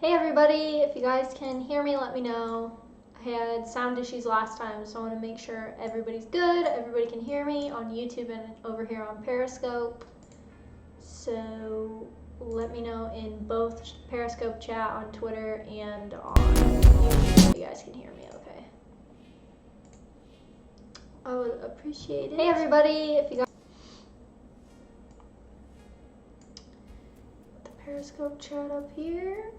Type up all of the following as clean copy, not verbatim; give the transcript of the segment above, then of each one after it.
Hey everybody, if you guys can hear me, let me know. I had sound issues last time, so I want to make sure everybody's good, everybody can hear me on YouTube and over here on Periscope. So let me know in both Periscope chat on Twitter and on YouTube if you guys can hear me okay. I would appreciate it. Hey everybody, if you guys... Put the Periscope chat up here.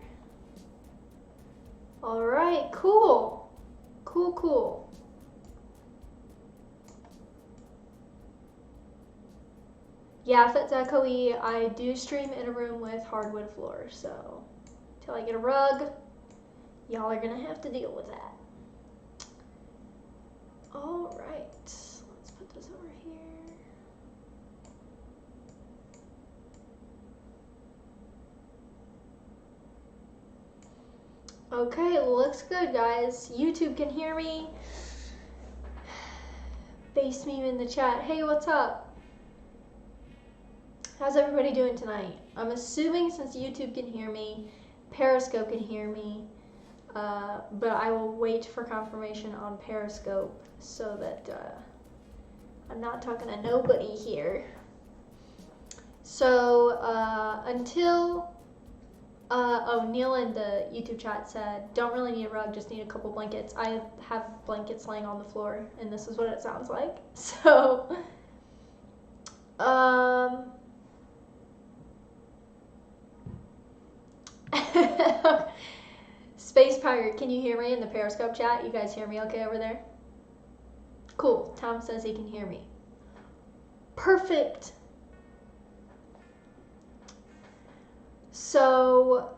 All right, cool. Yeah, if it's echoey, I do stream in a room with hardwood floors, so until I get a rug, y'all are gonna have to deal with that. All right, let's put this over here. Okay, looks good, guys. YouTube can hear me. Face meme in the chat. Hey, what's up? How's everybody doing tonight? I'm assuming since YouTube can hear me, Periscope can hear me, but I will wait for confirmation on Periscope so that I'm not talking to nobody here. So until Neil in the YouTube chat said, don't really need a rug, just need a couple blankets. I have blankets laying on the floor, and this is what it sounds like. So, Space Pirate, can you hear me in the Periscope chat? You guys hear me okay over there? Cool. Tom says he can hear me. Perfect. So,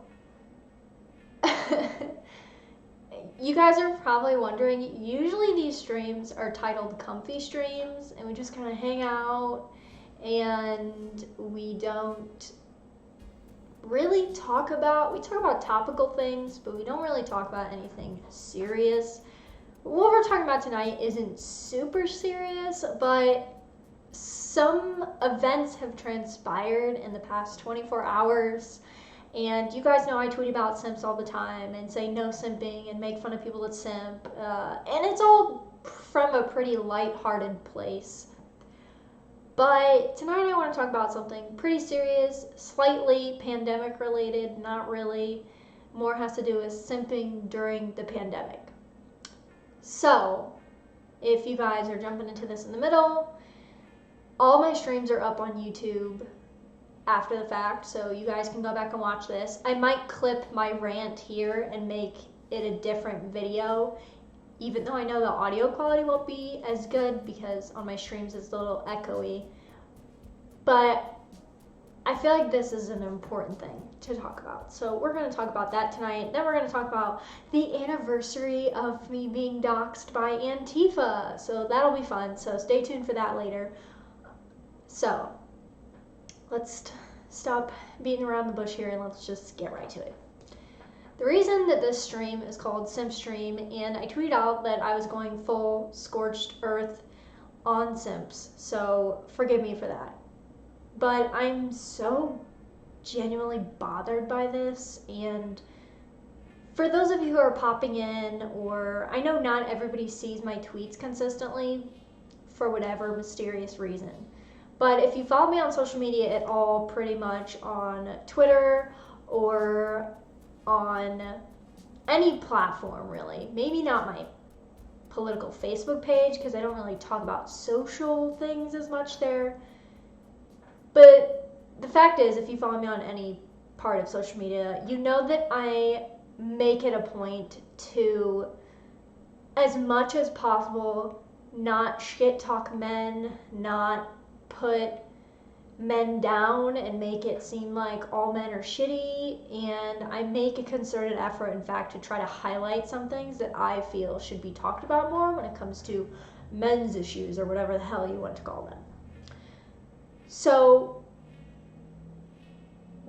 you guys are probably wondering, usually these streams are titled comfy streams, and we just kind of hang out, and we don't really talk about topical things, but we don't really talk about anything serious. What we're talking about tonight isn't super serious, but some events have transpired in the past 24 hours, and you guys know I tweet about simps all the time and say no simping and make fun of people that simp, and it's all from a pretty lighthearted place. But tonight I want to talk about something pretty serious, slightly pandemic related, not really. More has to do with simping during the pandemic. So, if you guys are jumping into this in the middle, all my streams are up on YouTube after the fact, so you guys can go back and watch this. I might clip my rant here and make it a different video, even though I know the audio quality won't be as good because on my streams it's a little echoey. But I feel like this is an important thing to talk about. So we're going to talk about that tonight. Then we're going to talk about the anniversary of me being doxed by Antifa. So that'll be fun. So stay tuned for that later. So let's stop beating around the bush here and let's just get right to it. The reason that this stream is called Simpstream, and I tweeted out that I was going full scorched earth on simps, so forgive me for that. But I'm so genuinely bothered by this, and for those of you who are popping in, or I know not everybody sees my tweets consistently for whatever mysterious reason, but if you follow me on social media at all, pretty much on Twitter or on any platform really, maybe not my political Facebook page because I don't really talk about social things as much there, but the fact is, if you follow me on any part of social media, you know that I make it a point to, as much as possible, not shit talk men, not put men down and make it seem like all men are shitty, and I make a concerted effort, in fact, to try to highlight some things that I feel should be talked about more when it comes to men's issues or whatever the hell you want to call them. So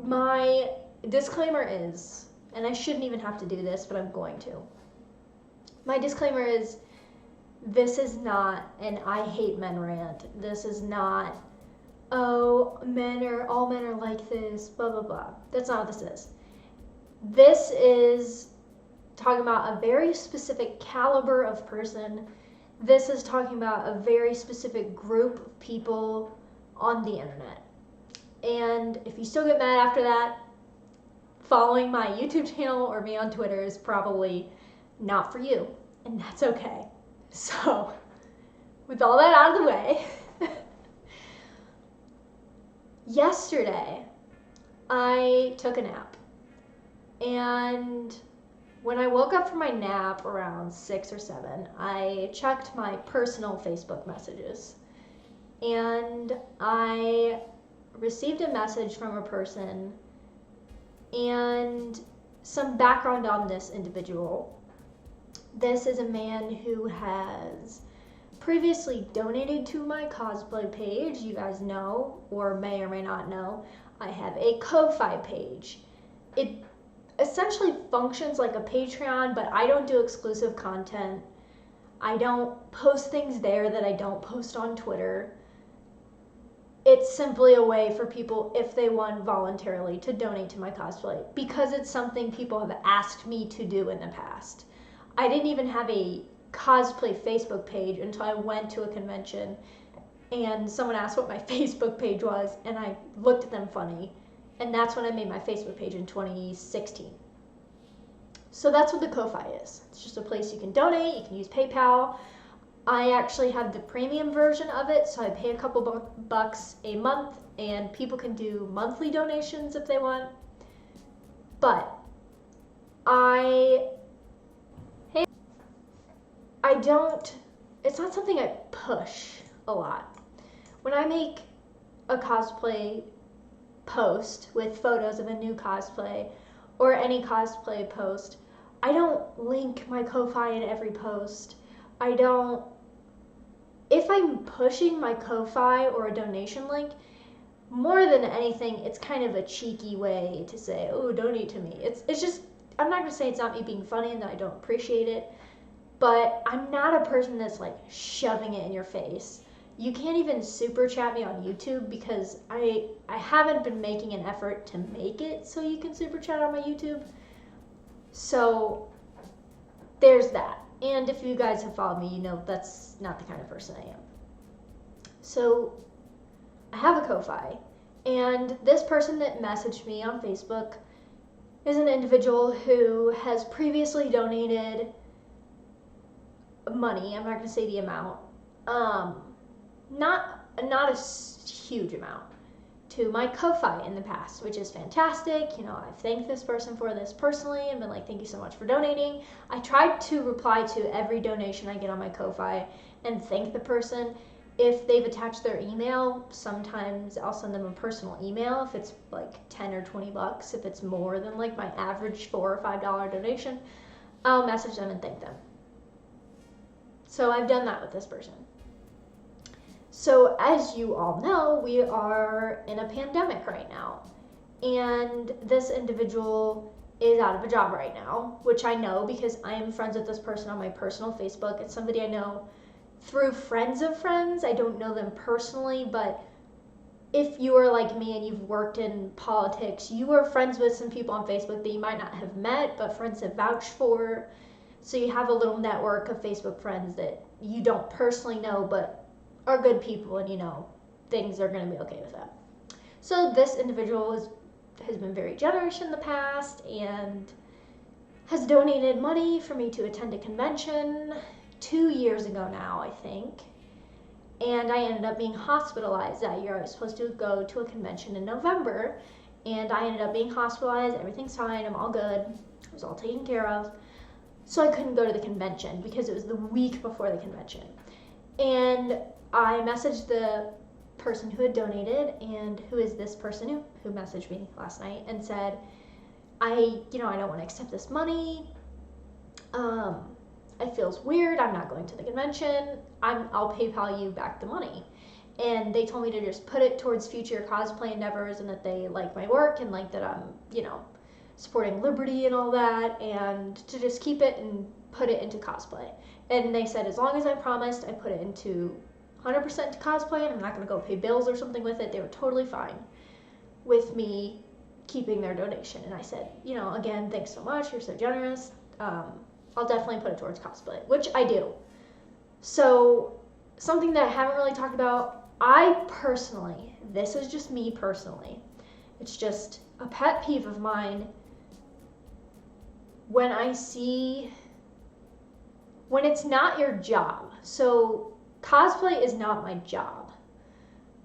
my disclaimer is, and I shouldn't even have to do this, but I'm going to. My disclaimer is, this is not an I hate men rant. This is not, oh, all men are like this, blah, blah, blah. That's not what this is. This is talking about a very specific caliber of person. This is talking about a very specific group of people on the internet. And if you still get mad after that, following my YouTube channel or me on Twitter is probably not for you, and that's okay. So, with all that out of the way, yesterday I took a nap, and when I woke up from my nap around 6 or 7, I checked my personal Facebook messages, and I received a message from a person and some background on this individual. This is a man who has previously donated to my cosplay page. You guys know, or may or may not know, I have a Ko-Fi page. It essentially functions like a Patreon, but I don't do exclusive content. I don't post things there that I don't post on Twitter. It's simply a way for people, if they want voluntarily, to donate to my cosplay, because it's something people have asked me to do in the past. I didn't even have a cosplay Facebook page until I went to a convention and someone asked what my Facebook page was, and I looked at them funny, and that's when I made my Facebook page in 2016. So that's what the Ko-Fi is. It's just a place you can donate, you can use PayPal. I actually have the premium version of it, so I pay a couple bucks a month, and people can do monthly donations if they want. But it's not something I push a lot. When I make a cosplay post with photos of a new cosplay, or any cosplay post, I don't link my Ko-Fi in every post. If I'm pushing my Ko-Fi or a donation link, more than anything, it's kind of a cheeky way to say, oh, donate to me. It's just, I'm not going to say it's not me being funny and that I don't appreciate it, but I'm not a person that's like shoving it in your face. You can't even super chat me on YouTube because I haven't been making an effort to make it so you can super chat on my YouTube. So there's that. And if you guys have followed me, you know that's not the kind of person I am. So I have a Ko-Fi, and this person that messaged me on Facebook is an individual who has previously donated money. I'm not going to say the amount. Not a huge amount to my Ko-Fi in the past, which is fantastic. You know, I've thanked this person for this personally and been like, thank you so much for donating. I tried to reply to every donation I get on my Ko-Fi and thank the person. If they've attached their email, sometimes I'll send them a personal email if it's like 10 or 20 bucks. If it's more than like my average $4 or $5 donation, I'll message them and thank them. So I've done that with this person. So as you all know, we are in a pandemic right now, and this individual is out of a job right now, which I know because I am friends with this person on my personal Facebook. It's somebody I know through friends of friends. I don't know them personally, but if you are like me and you've worked in politics, you are friends with some people on Facebook that you might not have met, but friends have vouched for. So you have a little network of Facebook friends that you don't personally know, but are good people, and you know things are going to be okay with them. So this individual has been very generous in the past and has donated money for me to attend a convention 2 years ago now, I think. And I ended up being hospitalized that year. I was supposed to go to a convention in November, and I ended up being hospitalized. Everything's fine. I'm all good. It was all taken care of. So I couldn't go to the convention because it was the week before the convention. And I messaged the person who had donated, and who is this person who messaged me last night and said, I don't want to accept this money. It feels weird. I'm not going to the convention. I'll PayPal you back the money. And they told me to just put it towards future cosplay endeavors, and that they like my work and like that I'm, supporting liberty and all that, and to just keep it and put it into cosplay. And they said as long as I promised I put it into 100% to cosplay and I'm not going to go pay bills or something with it, they were totally fine with me keeping their donation. And I said, again, thanks so much. You're so generous. I'll definitely put it towards cosplay, which I do. So something that I haven't really talked about, I personally, this is just me personally, it's just a pet peeve of mine when it's not your job. So cosplay is not my job.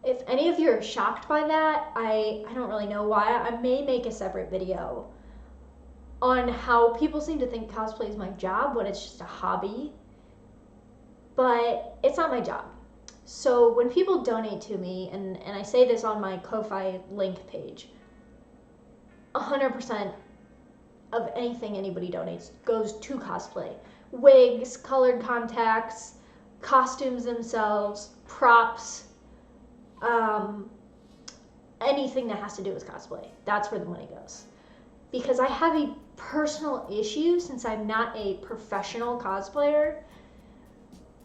If any of you are shocked by that, I don't really know why. I may make a separate video on how people seem to think cosplay is my job when it's just a hobby. But it's not my job. So when people donate to me, and I say this on my Ko-Fi link page, 100% of anything anybody donates goes to cosplay. Wigs, colored contacts, costumes themselves, props, anything that has to do with cosplay. That's where the money goes. Because I have a personal issue, since I'm not a professional cosplayer,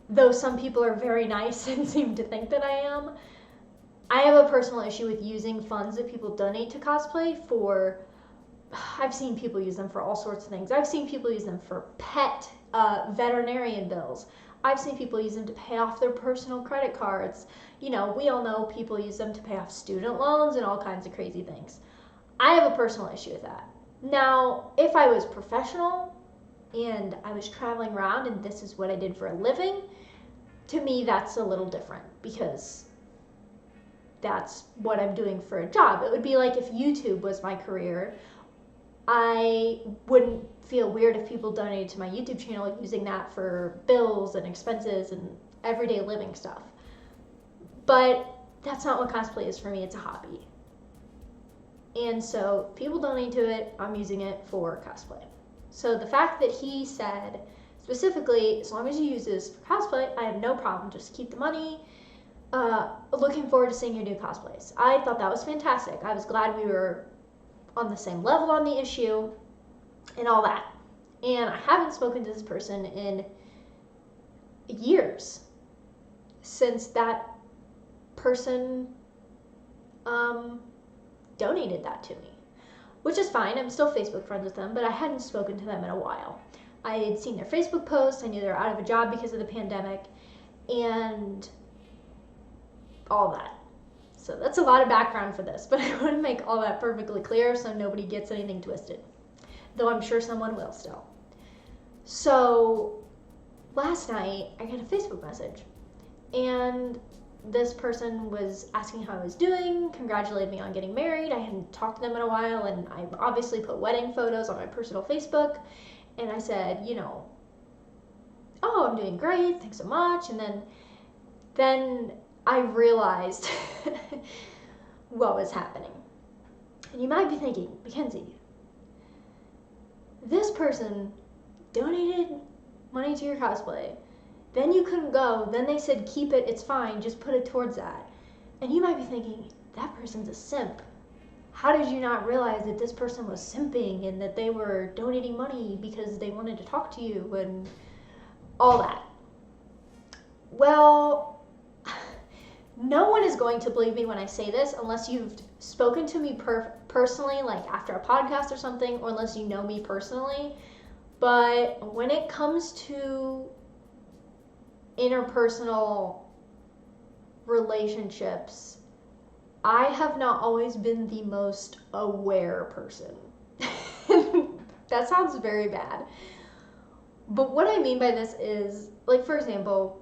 though some people are very nice and seem to think that I am, I have a personal issue with using funds that people donate to cosplay for. I've seen people use them for all sorts of things. I've seen people use them for pet veterinarian bills. I've seen people use them to pay off their personal credit cards. We all know people use them to pay off student loans and all kinds of crazy things. I have a personal issue with that. Now, if I was professional and I was traveling around and this is what I did for a living, to me that's a little different, because that's what I'm doing for a job. It would be like if YouTube was my career. I wouldn't feel weird if people donated to my YouTube channel using that for bills and expenses and everyday living stuff. But that's not what cosplay is for me. It's a hobby. And so people donate to it, I'm using it for cosplay. So the fact that he said specifically, as long as you use this for cosplay, I have no problem. Just keep the money. Looking forward to seeing your new cosplays. I thought that was fantastic. I was glad we were on the same level on the issue and all that. And I haven't spoken to this person in years since that person donated that to me, which is fine. I'm still Facebook friends with them, but I hadn't spoken to them in a while. I had seen their Facebook posts. I knew they were out of a job because of the pandemic and all that. So that's a lot of background for this, but I want to make all that perfectly clear so nobody gets anything twisted, though I'm sure someone will still. So last night I got a Facebook message, and this person was asking how I was doing, congratulated me on getting married. I hadn't talked to them in a while, and I obviously put wedding photos on my personal Facebook, and I said, oh, I'm doing great, thanks so much. And then I realized what was happening. And you might be thinking, Mackenzie, this person donated money to your cosplay, then you couldn't go, then they said keep it, it's fine, just put it towards that. And you might be thinking, that person's a simp. How did you not realize that this person was simping and that they were donating money because they wanted to talk to you and all that? Well, no one is going to believe me when I say this unless you've spoken to me personally, like after a podcast or something, or unless you know me personally. But when it comes to interpersonal relationships, I have not always been the most aware person. That sounds very bad. But what I mean by this is, like, for example,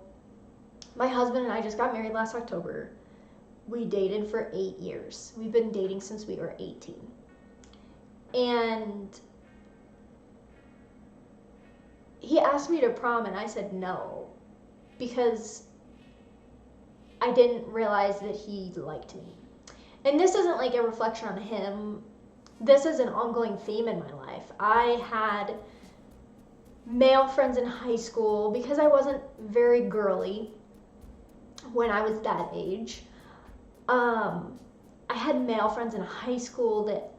my husband and I just got married last October. We dated for 8 years. We've been dating since we were 18. And he asked me to prom, and I said no, because I didn't realize that he liked me. And this isn't like a reflection on him. This is an ongoing theme in my life. I had male friends in high school because I wasn't very girly when I was that age. I had male friends in high school that,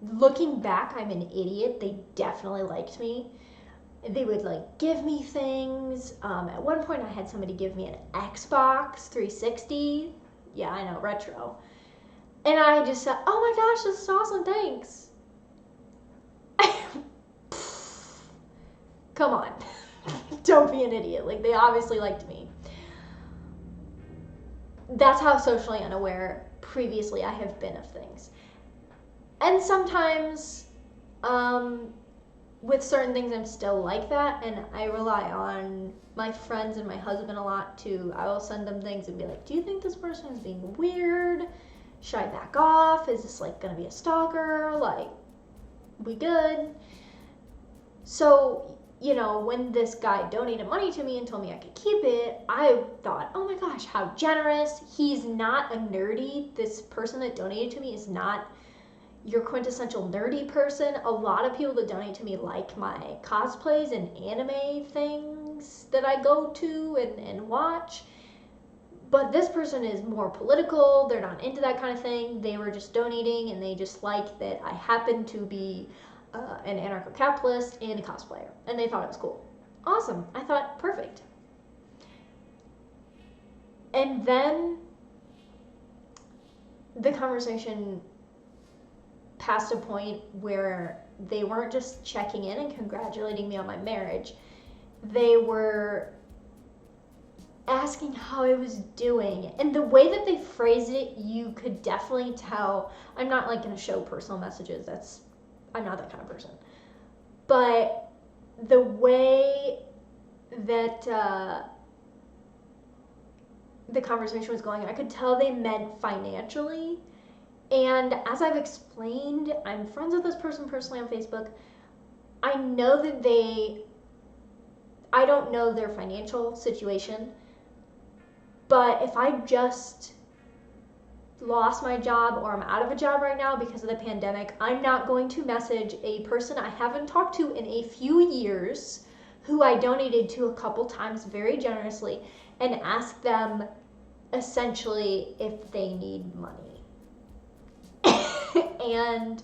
looking back, I'm an idiot. They definitely liked me. They would like give me things. At one point I had somebody give me an Xbox 360. Yeah, I know, retro. And I just said, oh my gosh, this is awesome, thanks. Come on. Don't be an idiot. Like, they obviously liked me. That's how socially unaware previously I have been of things. And sometimes, with certain things, I'm still like that, and I rely on my friends and my husband a lot too. I will send them things and be like, do you think this person is being weird? Should I back off? Is this like gonna be a stalker? Like, we good? So, you know, when this guy donated money to me and told me I could keep it, I thought, oh my gosh, how generous. He's not a nerdy. This person that donated to me is not your quintessential nerdy person. A lot of people that donate to me like my cosplays and anime things that I go to and watch. But this person is more political. They're not into that kind of thing. They were just donating, and they just like that I happen to be an anarcho-capitalist and a cosplayer. And they thought it was cool. Awesome. I thought, perfect. And then the conversation past a point where they weren't just checking in and congratulating me on my marriage. They were asking how I was doing. And the way that they phrased it, you could definitely tell. I'm not like going to show personal messages. I'm not that kind of person. But the way that the conversation was going, I could tell they meant financially. And as I've explained, I'm friends with this person personally on Facebook. I know that I don't know their financial situation, but if I just lost my job or I'm out of a job right now because of the pandemic, I'm not going to message a person I haven't talked to in a few years who I donated to a couple times very generously and ask them essentially if they need money. And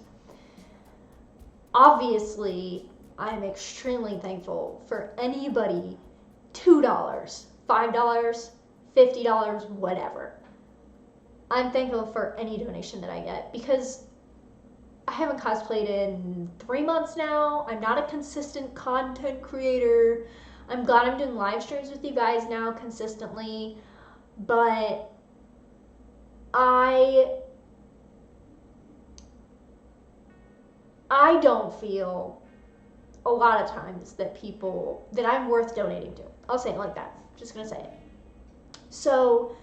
obviously, I'm extremely thankful for anybody, $2, $5, $50, whatever. I'm thankful for any donation that I get because I haven't cosplayed in 3 months now. I'm not a consistent content creator. I'm glad I'm doing live streams with you guys now consistently, but I don't feel a lot of times that I'm worth donating to. I'll say it like that. Just gonna say it. So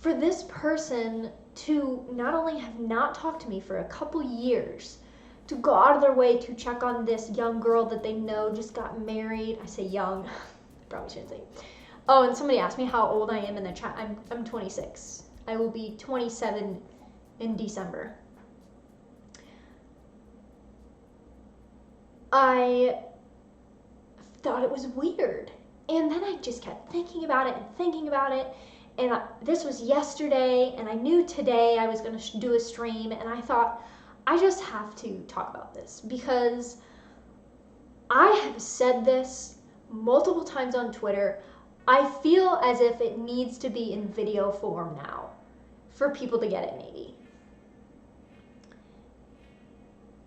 for this person to not only have not talked to me for a couple years, to go out of their way to check on this young girl that they know just got married. I say young, I probably shouldn't say. Oh, and somebody asked me how old I am in the chat. I'm 26. I will be 27 in December. I thought it was weird. And then I just kept thinking about it and thinking about it. And this was yesterday, and I knew today I was going to do a stream, and I thought, I just have to talk about this because I have said this multiple times on Twitter. I feel as if it needs to be in video form now for people to get it, maybe.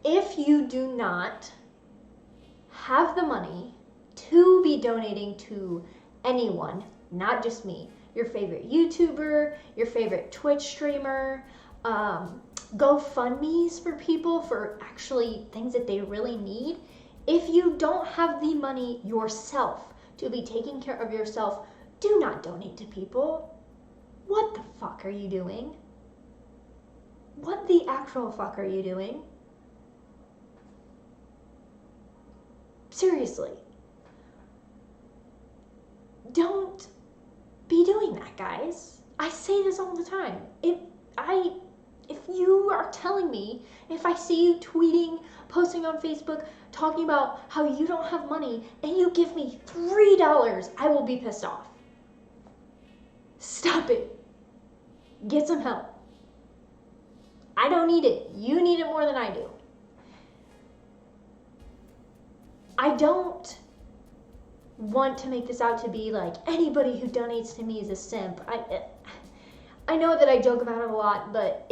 If you do not have the money to be donating to anyone, not just me, your favorite YouTuber, your favorite Twitch streamer, GoFundMes for people for actually things that they really need. If you don't have the money yourself to be taking care of yourself, do not donate to people. What the fuck are you doing? What the actual fuck are you doing? Seriously. Don't be doing that, guys. I say this all the time. If you are telling me, if I see you tweeting, posting on Facebook, talking about how you don't have money, and you give me $3, I will be pissed off. Stop it. Get some help. I don't need it. You need it more than I do. I don't want to make this out to be like anybody who donates to me is a simp. I know that I joke about it a lot, but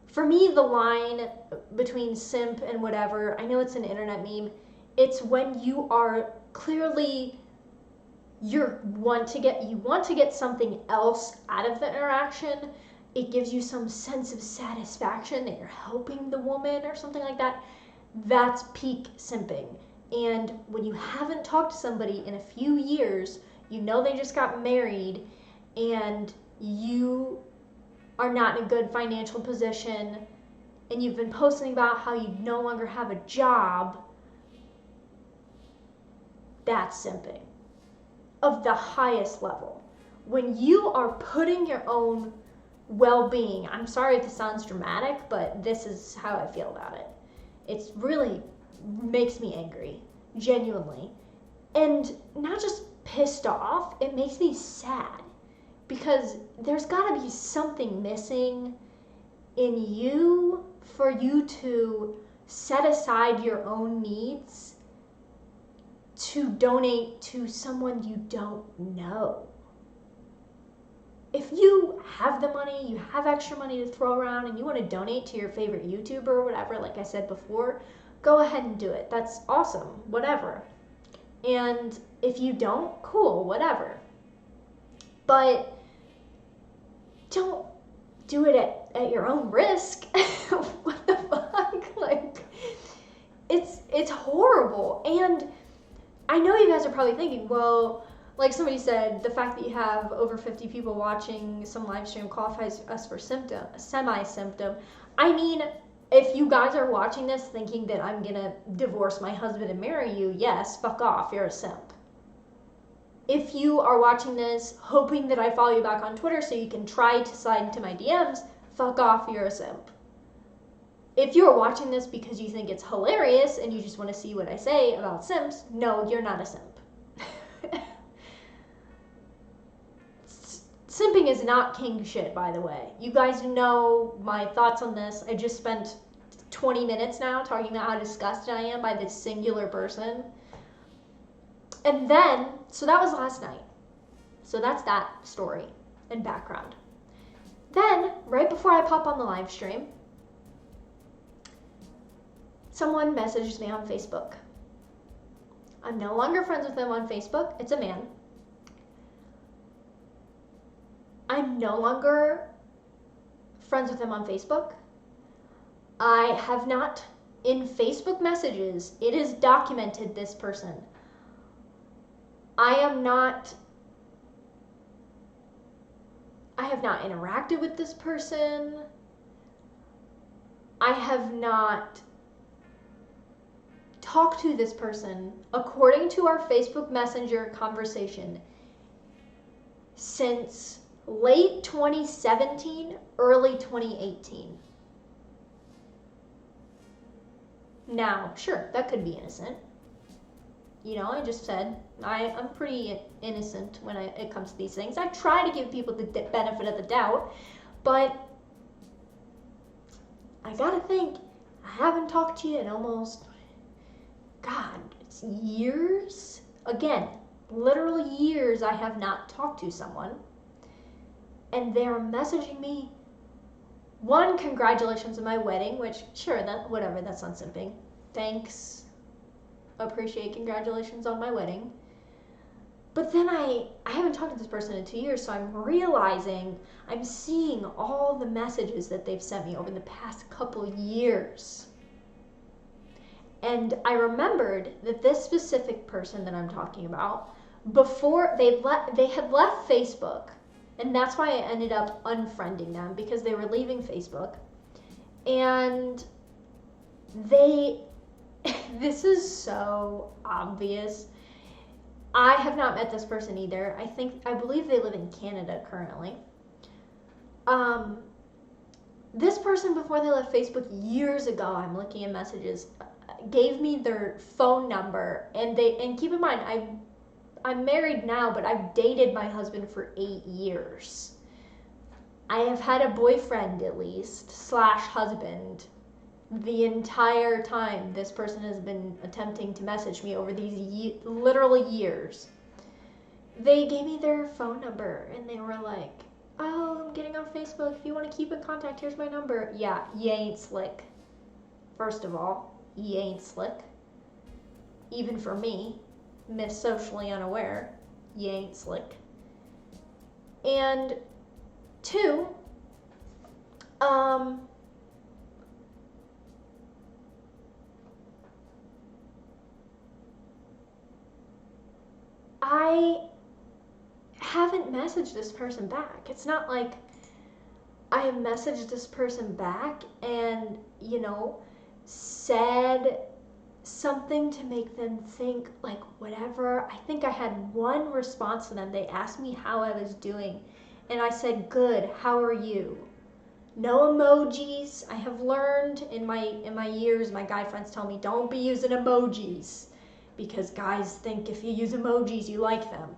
for me, the line between simp and whatever, I know it's an internet meme, it's when you are clearly, you want to get something else out of the interaction. It gives you some sense of satisfaction that you're helping the woman or something like that. That's peak simping. And when you haven't talked to somebody in a few years, you know they just got married, and you are not in a good financial position, and you've been posting about how you no longer have a job, that's simping of the highest level. When you are putting your own well-being, I'm sorry if this sounds dramatic, but this is how I feel about it. It's really makes me angry, genuinely. And not just pissed off, it makes me sad, because there's got to be something missing in you for you to set aside your own needs to donate to someone you don't know. If you have the money, you have extra money to throw around, and you want to donate to your favorite YouTuber or whatever, like I said before, go ahead and do it. That's awesome, whatever. And if you don't, cool, whatever. But don't do it at your own risk. What the fuck? Like, it's horrible. And I know you guys are probably thinking, well, like somebody said, the fact that you have over 50 people watching some live stream qualifies us for semi-symptom. I mean, if you guys are watching this thinking that I'm gonna divorce my husband and marry you, yes, fuck off, you're a simp. If you are watching this hoping that I follow you back on Twitter so you can try to slide into my DMs, fuck off, you're a simp. If you're watching this because you think it's hilarious and you just want to see what I say about simps, no, you're not a simp. Simping is not king shit, by the way. You guys know my thoughts on this. I just spent 20 minutes now talking about how disgusted I am by this singular person. And then, so that was last night. So that's that story and background. Then, right before I pop on the live stream, someone messaged me on Facebook. I'm no longer friends with them on Facebook. It's a man. I'm no longer friends with him on Facebook. I have not, in Facebook messages, it is documented, this person. I have not interacted with this person. I have not talked to this person, according to our Facebook Messenger conversation, since late 2017, early 2018. Now, sure, that could be innocent. You know, I just said I'm pretty innocent when it comes to these things. I try to give people the benefit of the doubt, but I gotta think, I haven't talked to you in almost, God, it's years? Again, literally years I have not talked to someone. And they're messaging me, one, congratulations on my wedding, which, sure, whatever, that's not simping. Thanks. Appreciate congratulations on my wedding. But then I haven't talked to this person in 2 years, so I'm seeing all the messages that they've sent me over the past couple years. And I remembered that this specific person that I'm talking about, before they had left Facebook, and that's why I ended up unfriending them, because they were leaving Facebook. And this is so obvious. I have not met this person either. I believe they live in Canada currently. This person, before they left Facebook years ago, I'm looking at messages, gave me their phone number, and keep in mind, I'm married now, but I've dated my husband for 8 years. I have had a boyfriend, at least, / husband, the entire time this person has been attempting to message me over these literally years. They gave me their phone number, and they were like, oh, I'm getting off Facebook. If you want to keep in contact, here's my number. Yeah, you ain't slick. First of all, you ain't slick. Even for me, Miss Socially Unaware, you ain't slick. And two, I haven't messaged this person back. It's not like I have messaged this person back and, said something to make them think like whatever. I think I had one response to them. They asked me how I was doing, and I said, good, how are you? No emojis. I have learned in my years, my guy friends tell me, don't be using emojis because guys think if you use emojis, you like them.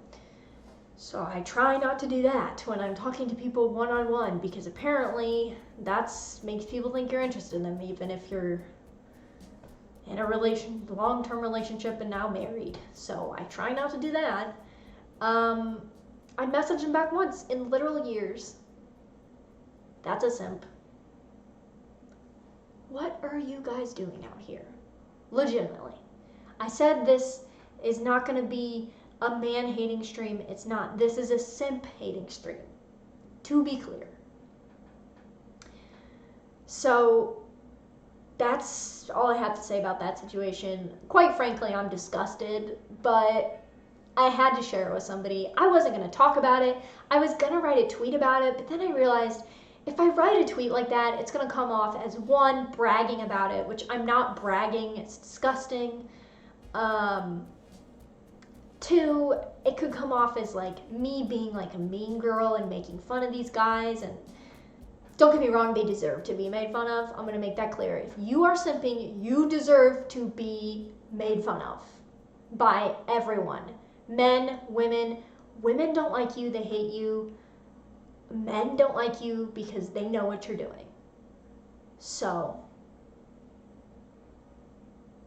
So I try not to do that when I'm talking to people one-on-one because apparently that makes people think you're interested in them even if you're in a long-term relationship and now married. So I try not to do that. I messaged him back once in literal years. That's a simp. What are you guys doing out here? Legitimately. I said this is not going to be a man-hating stream. It's not. This is a simp-hating stream. To be clear. So that's all I have to say about that situation. Quite frankly, I'm disgusted, but I had to share it with somebody. I wasn't going to talk about it. I was going to write a tweet about it, but then I realized if I write a tweet like that, it's going to come off as one, bragging about it, which I'm not bragging. It's disgusting. Two, it could come off as like me being like a mean girl and making fun of these guys. And don't get me wrong, they deserve to be made fun of. I'm going to make that clear. If you are simping, you deserve to be made fun of by everyone. Men, women. Women don't like you, they hate you. Men don't like you because they know what you're doing. So,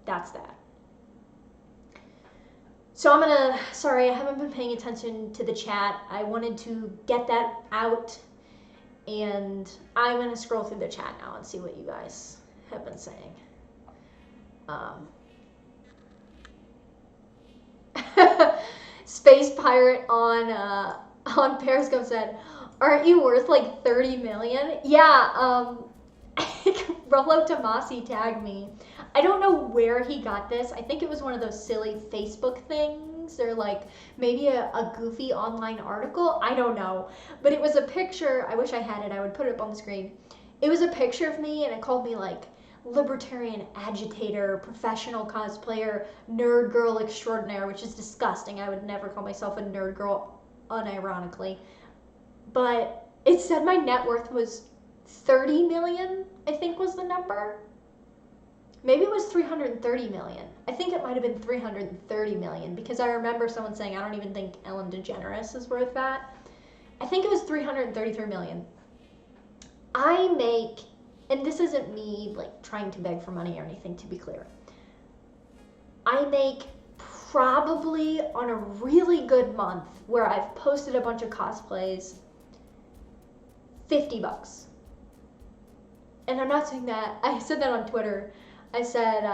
that's that. So sorry, I haven't been paying attention to the chat. I wanted to get that out, and I'm gonna scroll through the chat now and see what you guys have been saying. Space Pirate on Periscope said, aren't you worth like 30 million? Yeah, Rolo Tomasi tagged me. I don't know where he got this. I think it was one of those silly Facebook things or like maybe a goofy online article. I don't know. But it was a picture. I wish I had it. I would put it up on the screen. It was a picture of me and it called me like libertarian agitator, professional cosplayer, nerd girl extraordinaire, which is disgusting. I would never call myself a nerd girl unironically. But it said my net worth was 30 million, I think was the number. Maybe it was 330 million. I think it might have been 330 million because I remember someone saying, I don't even think Ellen DeGeneres is worth that. I think it was 333 million. I make, and this isn't me like trying to beg for money or anything, to be clear. I make probably on a really good month where I've posted a bunch of cosplays, $50. And I'm not saying that, I said that on Twitter. I said,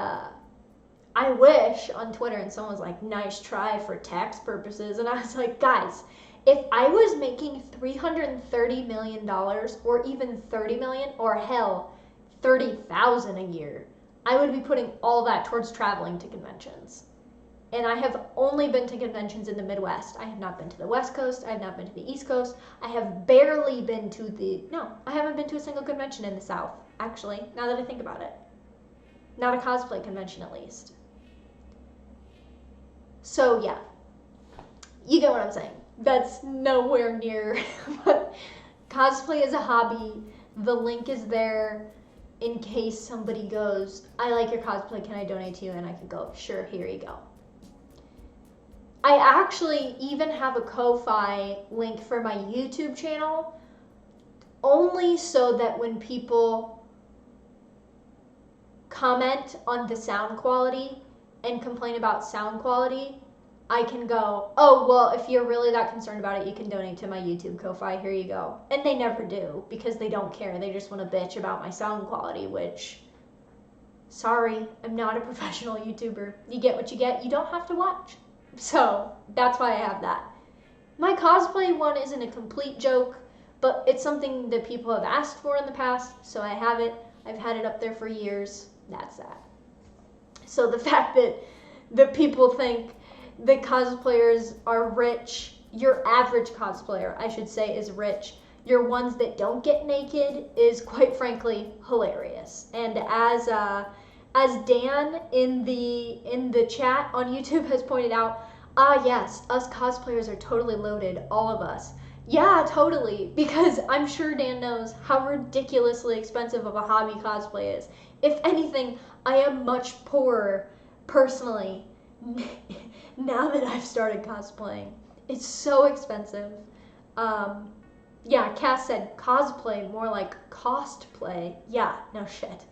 I wish on Twitter, and someone was like, nice try for tax purposes. And I was like, guys, if I was making $330 million or even 30 million or hell, 30,000 a year, I would be putting all that towards traveling to conventions. And I have only been to conventions in the Midwest. I have not been to the West Coast. I have not been to the East Coast. I have barely been to I haven't been to a single convention in the South, actually, now that I think about it. Not a cosplay convention, at least. So, yeah. You get what I'm saying. That's nowhere near. But cosplay is a hobby. The link is there in case somebody goes, I like your cosplay, can I donate to you? And I can go, sure, here you go. I actually even have a Ko-Fi link for my YouTube channel, only so that when people comment on the sound quality and complain about sound quality, I can go, oh, well, if you're really that concerned about it, you can donate to my YouTube Ko-Fi. Here you go. And they never do because they don't care. They just want to bitch about my sound quality, which, sorry, I'm not a professional YouTuber. You get what you get. You don't have to watch. So that's why I have that. My cosplay one isn't a complete joke, but it's something that people have asked for in the past, so I have it. I've had it up there for years. That's that. So the fact that people think that cosplayers are rich, your average cosplayer, I should say, is rich. Your ones that don't get naked is, quite frankly, hilarious. And as Dan in the chat on YouTube has pointed out, yes, us cosplayers are totally loaded, all of us. Yeah, totally, because I'm sure Dan knows how ridiculously expensive of a hobby cosplay is. If anything, I am much poorer, personally, now that I've started cosplaying. It's so expensive. Yeah, Cass said cosplay, more like cost play. Yeah, no shit.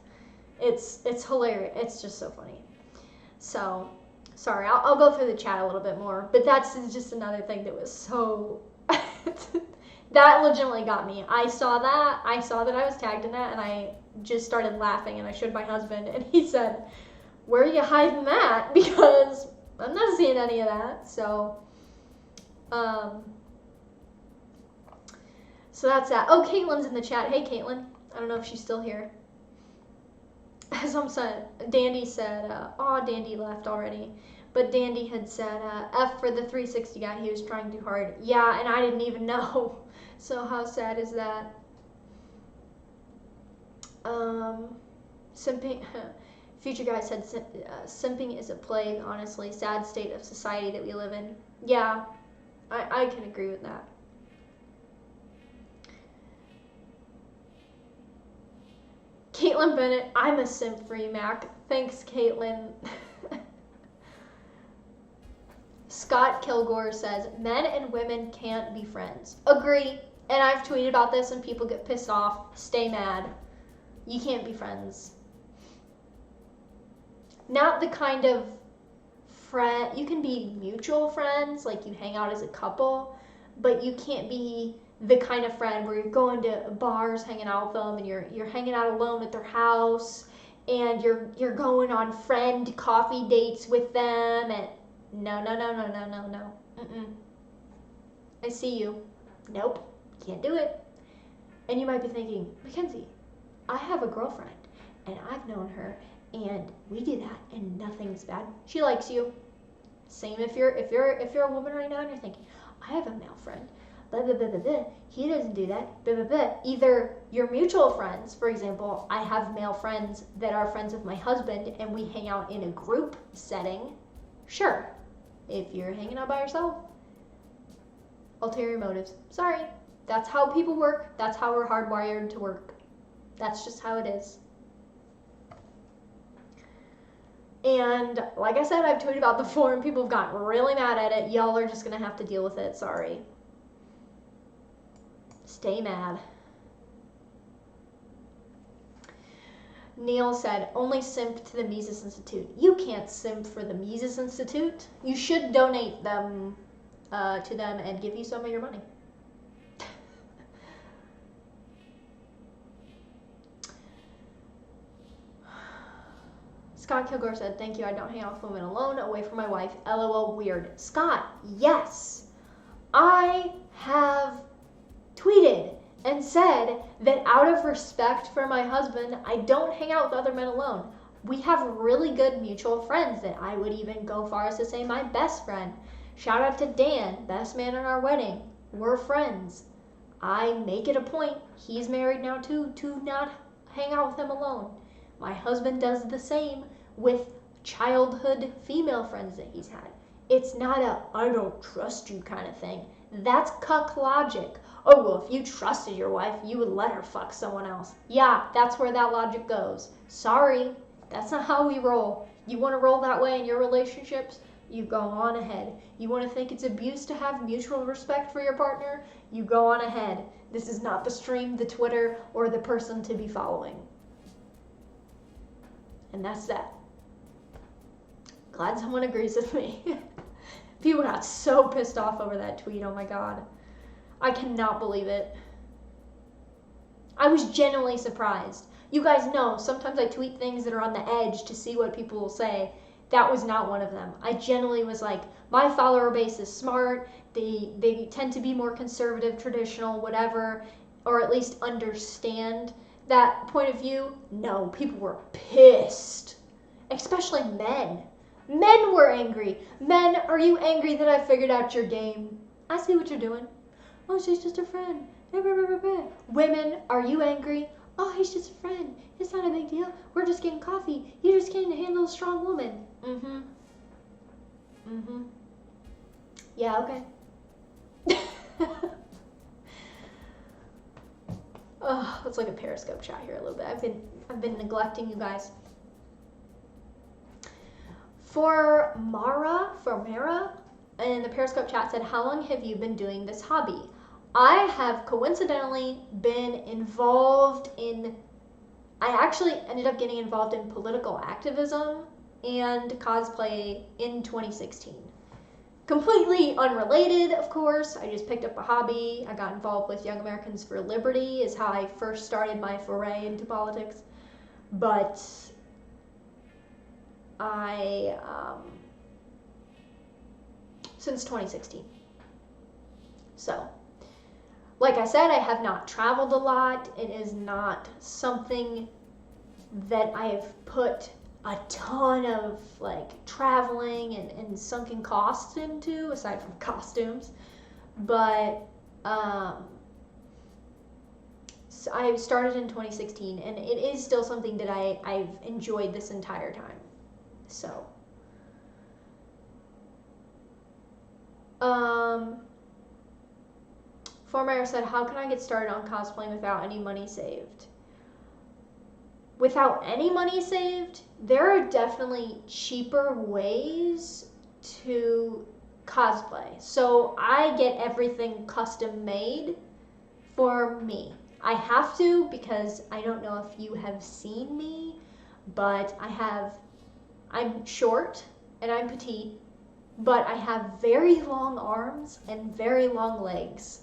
It's hilarious. It's just so funny. So, sorry, I'll go through the chat a little bit more, but that's just another thing that was so... that legitimately got me. I saw that I was tagged in that, and I just started laughing, and I showed my husband, and he said, where are you hiding that? Because I'm not seeing any of that. So that's that. Oh, Caitlin's in the chat. Hey, Caitlin. I don't know if she's still here. Some said, Dandy said, Dandy left already. But Dandy had said, F for the 360 guy. He was trying too hard. Yeah, and I didn't even know. So how sad is that? Simping... Future Guy said, simping is a plague, honestly. Sad state of society that we live in. Yeah, I can agree with that. Caitlin Bennett, I'm a simp for you, Mac. Thanks, Caitlin. Scott Kilgore says, men and women can't be friends. Agree. And I've tweeted about this and people get pissed off. Stay mad. You can't be friends. Not the kind of friend, you can be mutual friends, like you hang out as a couple, but you can't be the kind of friend where you're going to bars, hanging out with them, and you're hanging out alone at their house, and you're going on friend coffee dates with them, and no. I see you. Nope, can't do it. And you might be thinking, Mackenzie, I have a girlfriend, and I've known her, and we do that, and nothing's bad. She likes you. Same if you're a woman right now, and you're thinking, I have a male friend. Blah, blah, blah, blah, blah. He doesn't do that. Blah, blah, blah. Either you're mutual friends. For example, I have male friends that are friends with my husband, and we hang out in a group setting. Sure. If you're hanging out by yourself, ulterior motives. Sorry. That's how people work. That's how we're hardwired to work. That's just how it is. And like I said, I've tweeted about before and people have gotten really mad at it. Y'all are just going to have to deal with it. Sorry. Stay mad. Neil said, only simp to the Mises Institute. You can't simp for the Mises Institute. You should donate them to them and give you some of your money. Scott Kilgore said, thank you, I don't hang out with women alone, away from my wife, LOL, weird. Scott, yes, I have tweeted and said that out of respect for my husband, I don't hang out with other men alone. We have really good mutual friends that I would even go far as to say my best friend. Shout out to Dan, best man at our wedding. We're friends. I make it a point, he's married now too, to not hang out with him alone. My husband does the same with childhood female friends that he's had. It's not a, I don't trust you kind of thing. That's cuck logic. Oh, well, if you trusted your wife, you would let her fuck someone else. Yeah, that's where that logic goes. Sorry, that's not how we roll. You want to roll that way in your relationships? You go on ahead. You want to think it's abuse to have mutual respect for your partner? You go on ahead. This is not the stream, the Twitter, or the person to be following. And that's that. Glad someone agrees with me. People got so pissed off over that tweet. Oh my god. I cannot believe it. I was genuinely surprised. You guys know, sometimes I tweet things that are on the edge to see what people will say. That was not one of them. I genuinely was like, my follower base is smart. They tend to be more conservative, traditional, whatever, or at least understand that point of view. No, people were pissed. Especially men. Men were angry. Men, are you angry that I figured out your game? I see what you're doing. Oh, she's just a friend. Women, are you angry? Oh, he's just a friend. It's not a big deal. We're just getting coffee. You just can't handle a strong woman. Yeah, okay. Oh, let's look at Periscope chat here a little bit. I've been neglecting you guys. For Mara, in the Periscope chat said, how long have you been doing this hobby? I have coincidentally been involved in, I actually ended up getting involved in political activism and cosplay in 2016. Completely unrelated, of course. I just picked up a hobby. I got involved with Young Americans for Liberty is how I first started my foray into politics. But since 2016. So, like I said, I have not traveled a lot. It is not something that I've put a ton of like traveling and sunken costs into, aside from costumes. But so I started in 2016, and it is still something that I've enjoyed this entire time. So, Formayer said, how can I get started on cosplaying without any money saved? Without any money saved, there are definitely cheaper ways to cosplay. So I get everything custom made for me. I have to, because I don't know if you have seen me, but I'm short and I'm petite, but I have very long arms and very long legs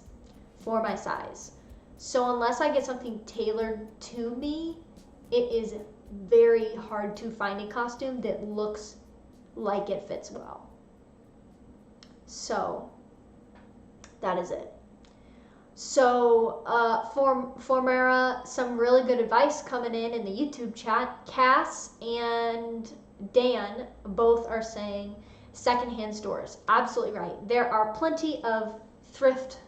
for my size. So unless I get something tailored to me, it is very hard to find a costume that looks like it fits well. So that is it. So for Mara, some really good advice coming in the YouTube chat. Cass and Dan both are saying secondhand stores. Absolutely right. There are plenty of thrift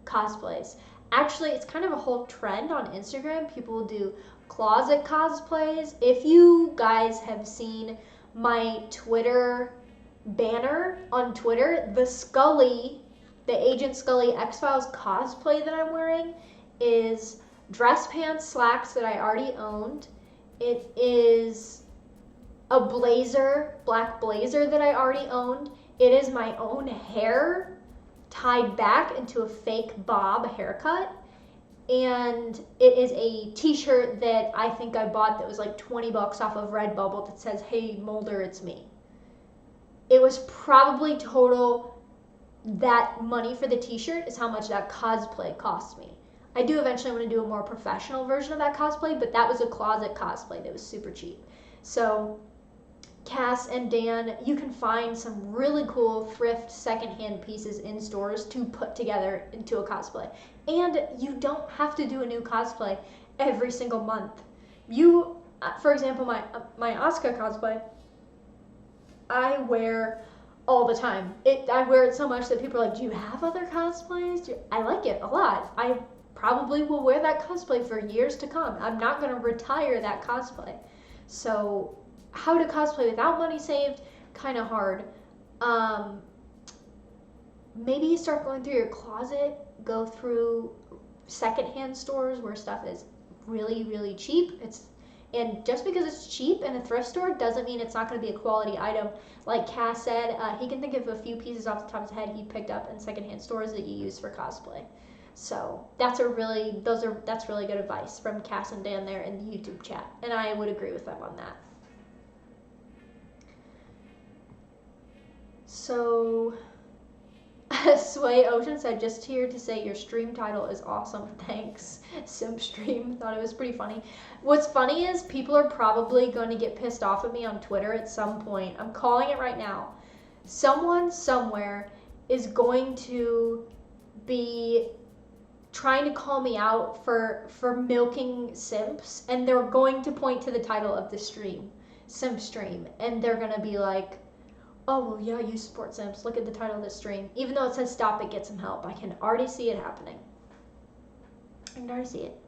cosplays. Actually, it's kind of a whole trend on Instagram. People will do closet cosplays. If you guys have seen my Twitter banner on Twitter, the Agent Scully X-Files cosplay that I'm wearing is dress pants, slacks that I already owned. It is a blazer, black blazer that I already owned. It is my own hair tied back into a fake bob haircut. And it is a t-shirt that I think I bought that was like $20 off of Redbubble that says, hey Mulder, it's me. It was probably total, that money for the t-shirt is how much that cosplay cost me. I do eventually want to do a more professional version of that cosplay, but that was a closet cosplay that was super cheap. So Cass and Dan, you can find some really cool thrift secondhand pieces in stores to put together into a cosplay. And you don't have to do a new cosplay every single month. You, for example, my Asuka cosplay, I wear all the time. I wear it so much that people are like, do you have other cosplays? I like it a lot. I probably will wear that cosplay for years to come. I'm not going to retire that cosplay. So how to cosplay without money saved, kind of hard. Maybe you start going through your closet, go through secondhand stores where stuff is really, really cheap. And just because it's cheap in a thrift store doesn't mean it's not going to be a quality item. Like Cass said, he can think of a few pieces off the top of his head he picked up in secondhand stores that you use for cosplay. So that's really good advice from Cass and Dan there in the YouTube chat, and I would agree with them on that. So, Sway Ocean said, just here to say your stream title is awesome. Thanks, Simpstream. Thought it was pretty funny. What's funny is people are probably going to get pissed off at me on Twitter at some point. I'm calling it right now. Someone somewhere is going to be trying to call me out for milking simps, and they're going to point to the title of the stream, Simpstream, and they're going to be like, oh, well, yeah, you support simps. Look at the title of the stream. Even though it says stop it, get some help. I can already see it happening. I can already see it.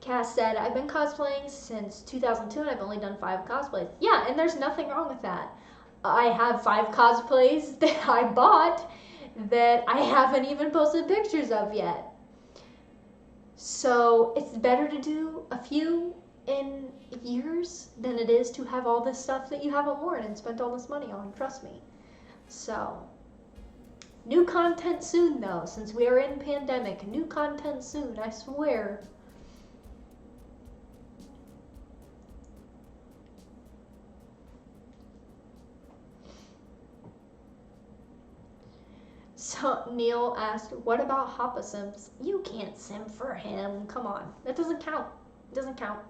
Cass said, I've been cosplaying since 2002 and I've only done 5 cosplays. Yeah, and there's nothing wrong with that. I have 5 cosplays that I bought that I haven't even posted pictures of yet. So it's better to do a few in years than it is to have all this stuff that you haven't worn and spent all this money on, trust me. So, new content soon though, since we are in pandemic. New content soon, I swear. So Neil asked, what about Hoppa Simps? You can't simp for him, come on. That doesn't count, it doesn't count.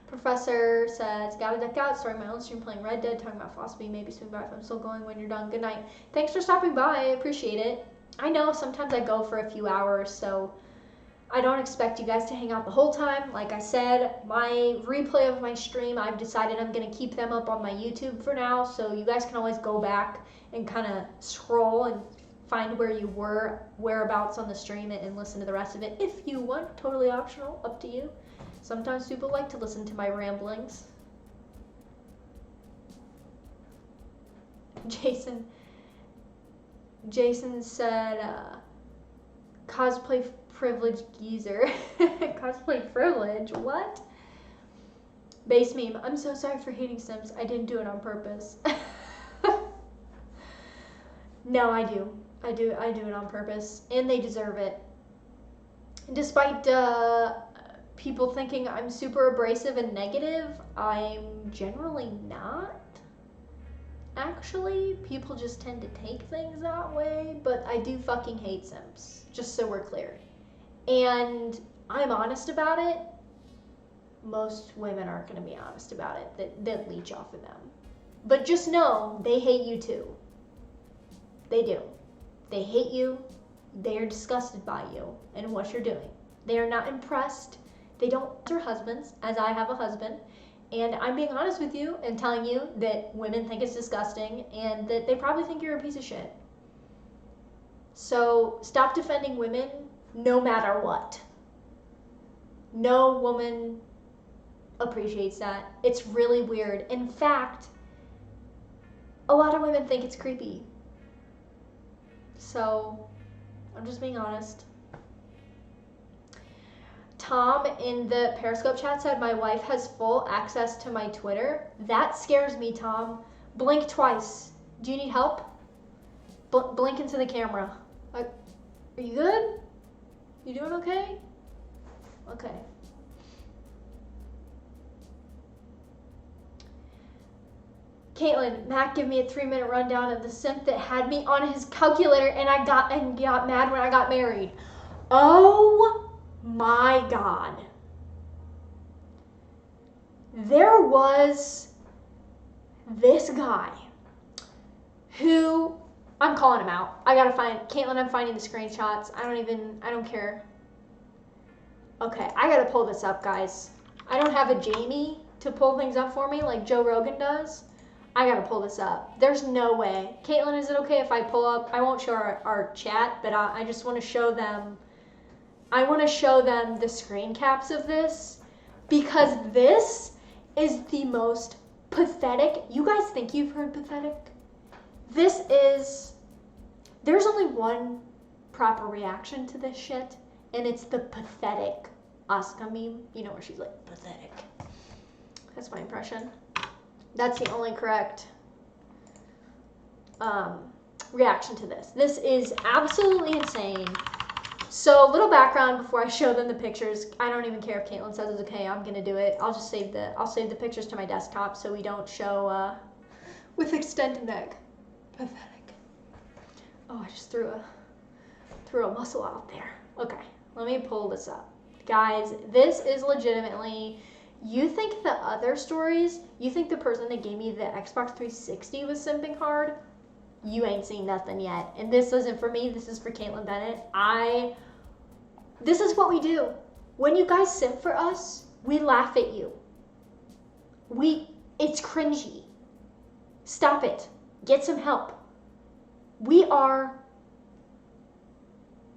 Professor says, gotta deck out, starting my own stream playing Red Dead, talking about philosophy, maybe swing by if I'm still going when you're done. Good night. Thanks for stopping by, I appreciate it. I know sometimes I go for a few hours, so I don't expect you guys to hang out the whole time. Like I said, my replay of my stream, I've decided I'm gonna keep them up on my YouTube for now, so you guys can always go back and kind of scroll and find where you were, whereabouts on the stream, and listen to the rest of it if you want. Totally optional, up to you. Sometimes people like to listen to my ramblings. Jason said, cosplay privilege geezer. Cosplay privilege? What? Base meme. I'm so sorry for hating Sims. I didn't do it on purpose. No, I do. I do it on purpose. And they deserve it. Despite people thinking I'm super abrasive and negative, I'm generally not. Actually, people just tend to take things that way, but I do fucking hate Sims, just so we're clear. And I'm honest about it. Most women aren't going to be honest about it, that leech off of them. But just know, they hate you too. They do. They hate you, they are disgusted by you and what you're doing. They are not impressed. They don't want your husbands, as I have a husband, and I'm being honest with you and telling you that women think it's disgusting and that they probably think you're a piece of shit. So stop defending women no matter what. No woman appreciates that. It's really weird. In fact, a lot of women think it's creepy. So I'm just being honest. Tom in the Periscope chat said, my wife has full access to my Twitter. That scares me, Tom. Blink twice. Do you need help? Blink into the camera. Are you good? You doing okay? Okay. Caitlin, Matt gave me a 3-minute rundown of the simp that had me on his calculator and I got mad when I got married. Oh my God. There was this guy who, I'm calling him out. I gotta find, Caitlin, I'm finding the screenshots. I don't care. Okay, I gotta pull this up, guys. I don't have a Jamie to pull things up for me like Joe Rogan does. I gotta pull this up. There's no way. Caitlin, is it okay if I pull up? I won't show our chat, but I just want to show them. I want to show them the screen caps of this because this is the most pathetic. You guys think you've heard pathetic? This is. There's only one proper reaction to this shit, and it's the pathetic Asuka meme. You know where she's like pathetic. That's my impression. That's the only correct reaction to this. This is absolutely insane. So, a little background before I show them the pictures. I don't even care if Caitlin says it's okay. I'm gonna do it. I'll just save the pictures to my desktop so we don't show with extended neck. Pathetic. Oh, I just threw a muscle out there. Okay, let me pull this up, guys. This is legitimately. You think the other stories? You think the person that gave me the Xbox 360 was simping hard? You ain't seen nothing yet. And this isn't for me, this is for Caitlin Bennett. This is what we do. When you guys simp for us, we laugh at you. It's cringy. Stop it. Get some help. We are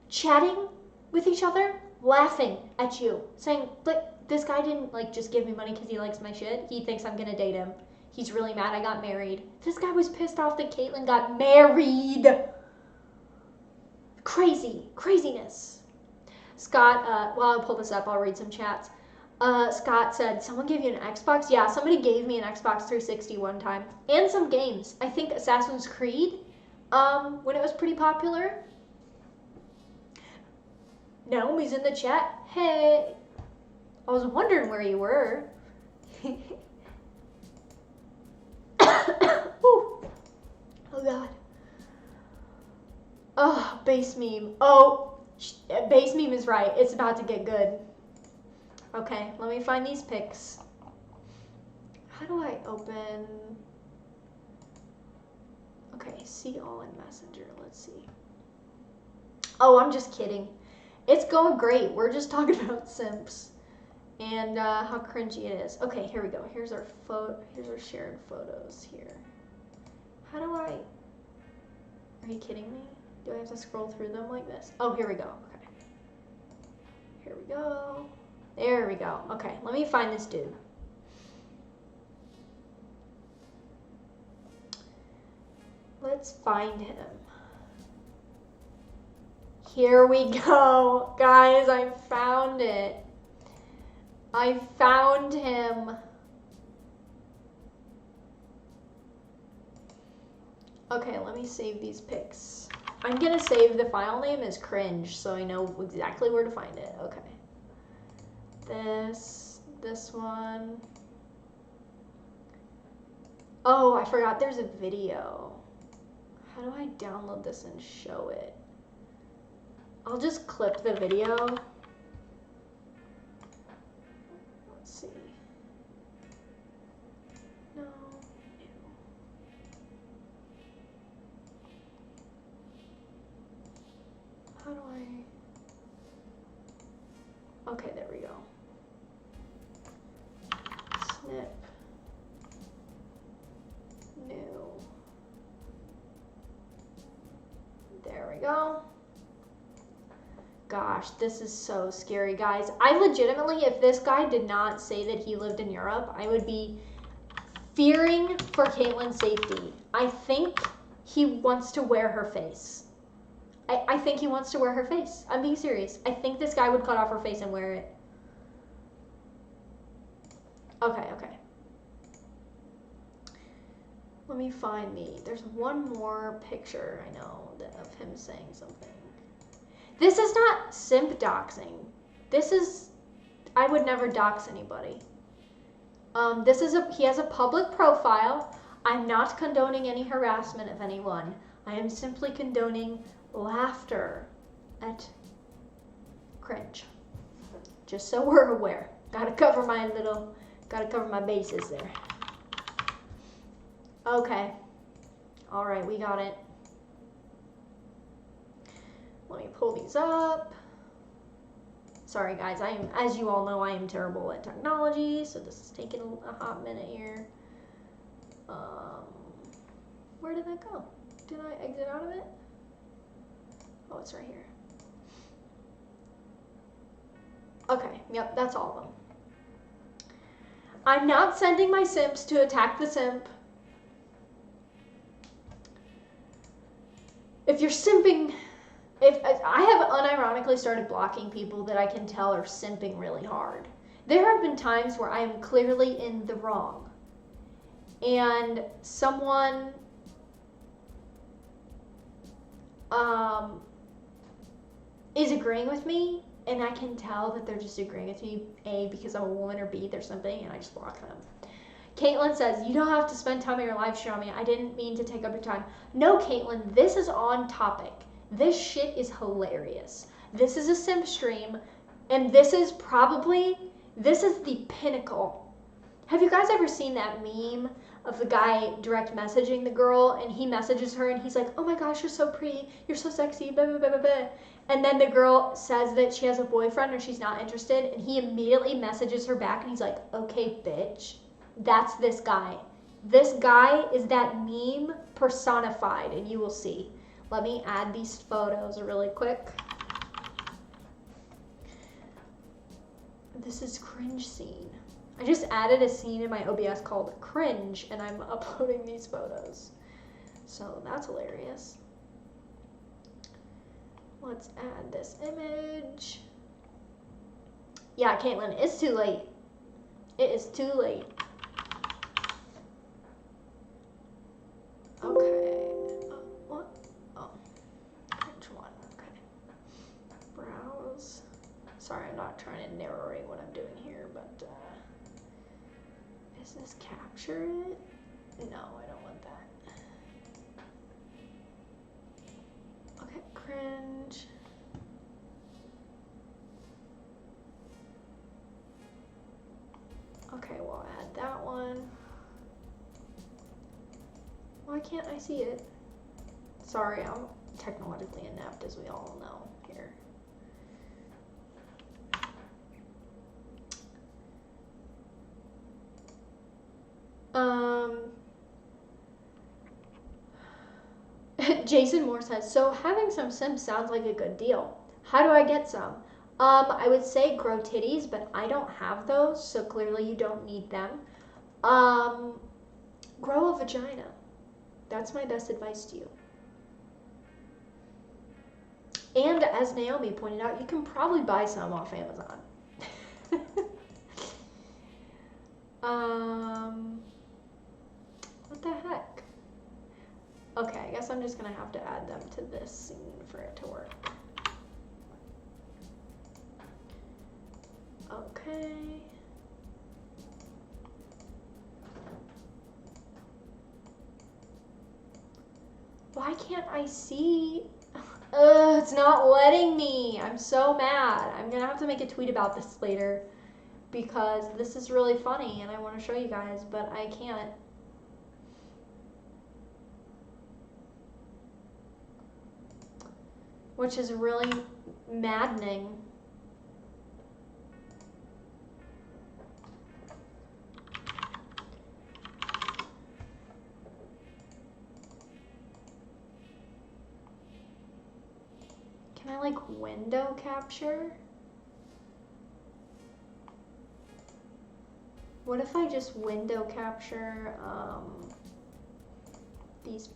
chatting with each other, laughing at you, saying, like, this guy didn't just give me money because he likes my shit. He thinks I'm gonna date him. He's really mad I got married. This guy was pissed off that Caitlin got married. Craziness. Scott, while I pull this up, I'll read some chats. Scott said, someone gave you an Xbox? Yeah, somebody gave me an Xbox 360 one time. And some games. I think Assassin's Creed, when it was pretty popular. Naomi's in the chat. Hey. I was wondering where you were. Oh God. Oh, base meme. Oh, base meme is right. It's about to get good. Okay, let me find these pics. How do I open? Okay, see all in Messenger. Let's see. Oh, I'm just kidding. It's going great. We're just talking about simps and how cringy it is. Okay, here we go. Here's our shared photos here. How do I? Are you kidding me? Do I have to scroll through them like this? Oh, here we go. Okay. Here we go. There we go. Okay, let me find this dude. Let's find him. Here we go. Guys, I found it. I found him. Okay, let me save these pics. I'm gonna save the file name as cringe so I know exactly where to find it. Okay. This one. Oh, I forgot there's a video. How do I download this and show it? I'll just clip the video. Let's see. No. How do I? Okay, there we go. Snip. New. There we go. Gosh, this is so scary, guys. I legitimately, if this guy did not say that he lived in Europe, I would be fearing for Caitlin's safety. I think he wants to wear her face. I think he wants to wear her face. I'm being serious. I think this guy would cut off her face and wear it. Okay. Let me find there's one more picture I know of him saying something. This is not simp doxing. This is, I would never dox anybody. He has a public profile. I'm not condoning any harassment of anyone. I am simply condoning laughter at cringe. Just so we're aware. Gotta cover my bases there. Okay. All right, we got it. Let me pull these up. Sorry guys, as you all know, I am terrible at technology, so this is taking a hot minute here. Where did that go? Did I exit out of it? Oh, it's right here. Okay, yep, that's all of them. I'm not sending my simps to attack the simp. If you're simping, if I have unironically started blocking people that I can tell are simping really hard. There have been times where I am clearly in the wrong. And someone is agreeing with me, and I can tell that they're just agreeing with me, A, because I'm a woman, or B, there's something, and I just block them. Caitlin says, you don't have to spend time on your live stream on me. I didn't mean to take up your time. No, Caitlin, this is on topic. This shit is hilarious. This is a simp stream, and this is the pinnacle. Have you guys ever seen that meme of the guy direct messaging the girl, and he messages her, and he's like, oh my gosh, you're so pretty, you're so sexy, blah, blah, blah, blah, blah. And then the girl says that she has a boyfriend or she's not interested, and he immediately messages her back, and he's like, okay, bitch. That's this guy. This guy is that meme personified, and you will see. Let me add these photos really quick. This is cringe scene. I just added a scene in my OBS called cringe, and I'm uploading these photos. So that's hilarious. Let's add this image. Yeah, Caitlin, it's too late. It is too late. Okay. What? Oh. Which one? Okay. Browse. Sorry, I'm not trying to narrate what I'm doing here, but is this capture it? No, I don't want that. Okay, cringe. Okay, we'll add that one. Why can't I see it? Sorry, I'm technologically inept, as we all know here. Jason Moore says, so having some Sims sounds like a good deal. How do I get some? I would say grow titties, but I don't have those, so clearly you don't need them. Grow a vagina. That's my best advice to you. And as Naomi pointed out, you can probably buy some off Amazon. What the heck? Okay, I guess I'm just gonna have to add them to this scene for it to work. Okay. Why can't I see? Ugh, it's not letting me. I'm so mad. I'm gonna have to make a tweet about this later because this is really funny and I want to show you guys, but I can't. Which is really maddening. Can I like window capture? What if I just window capture this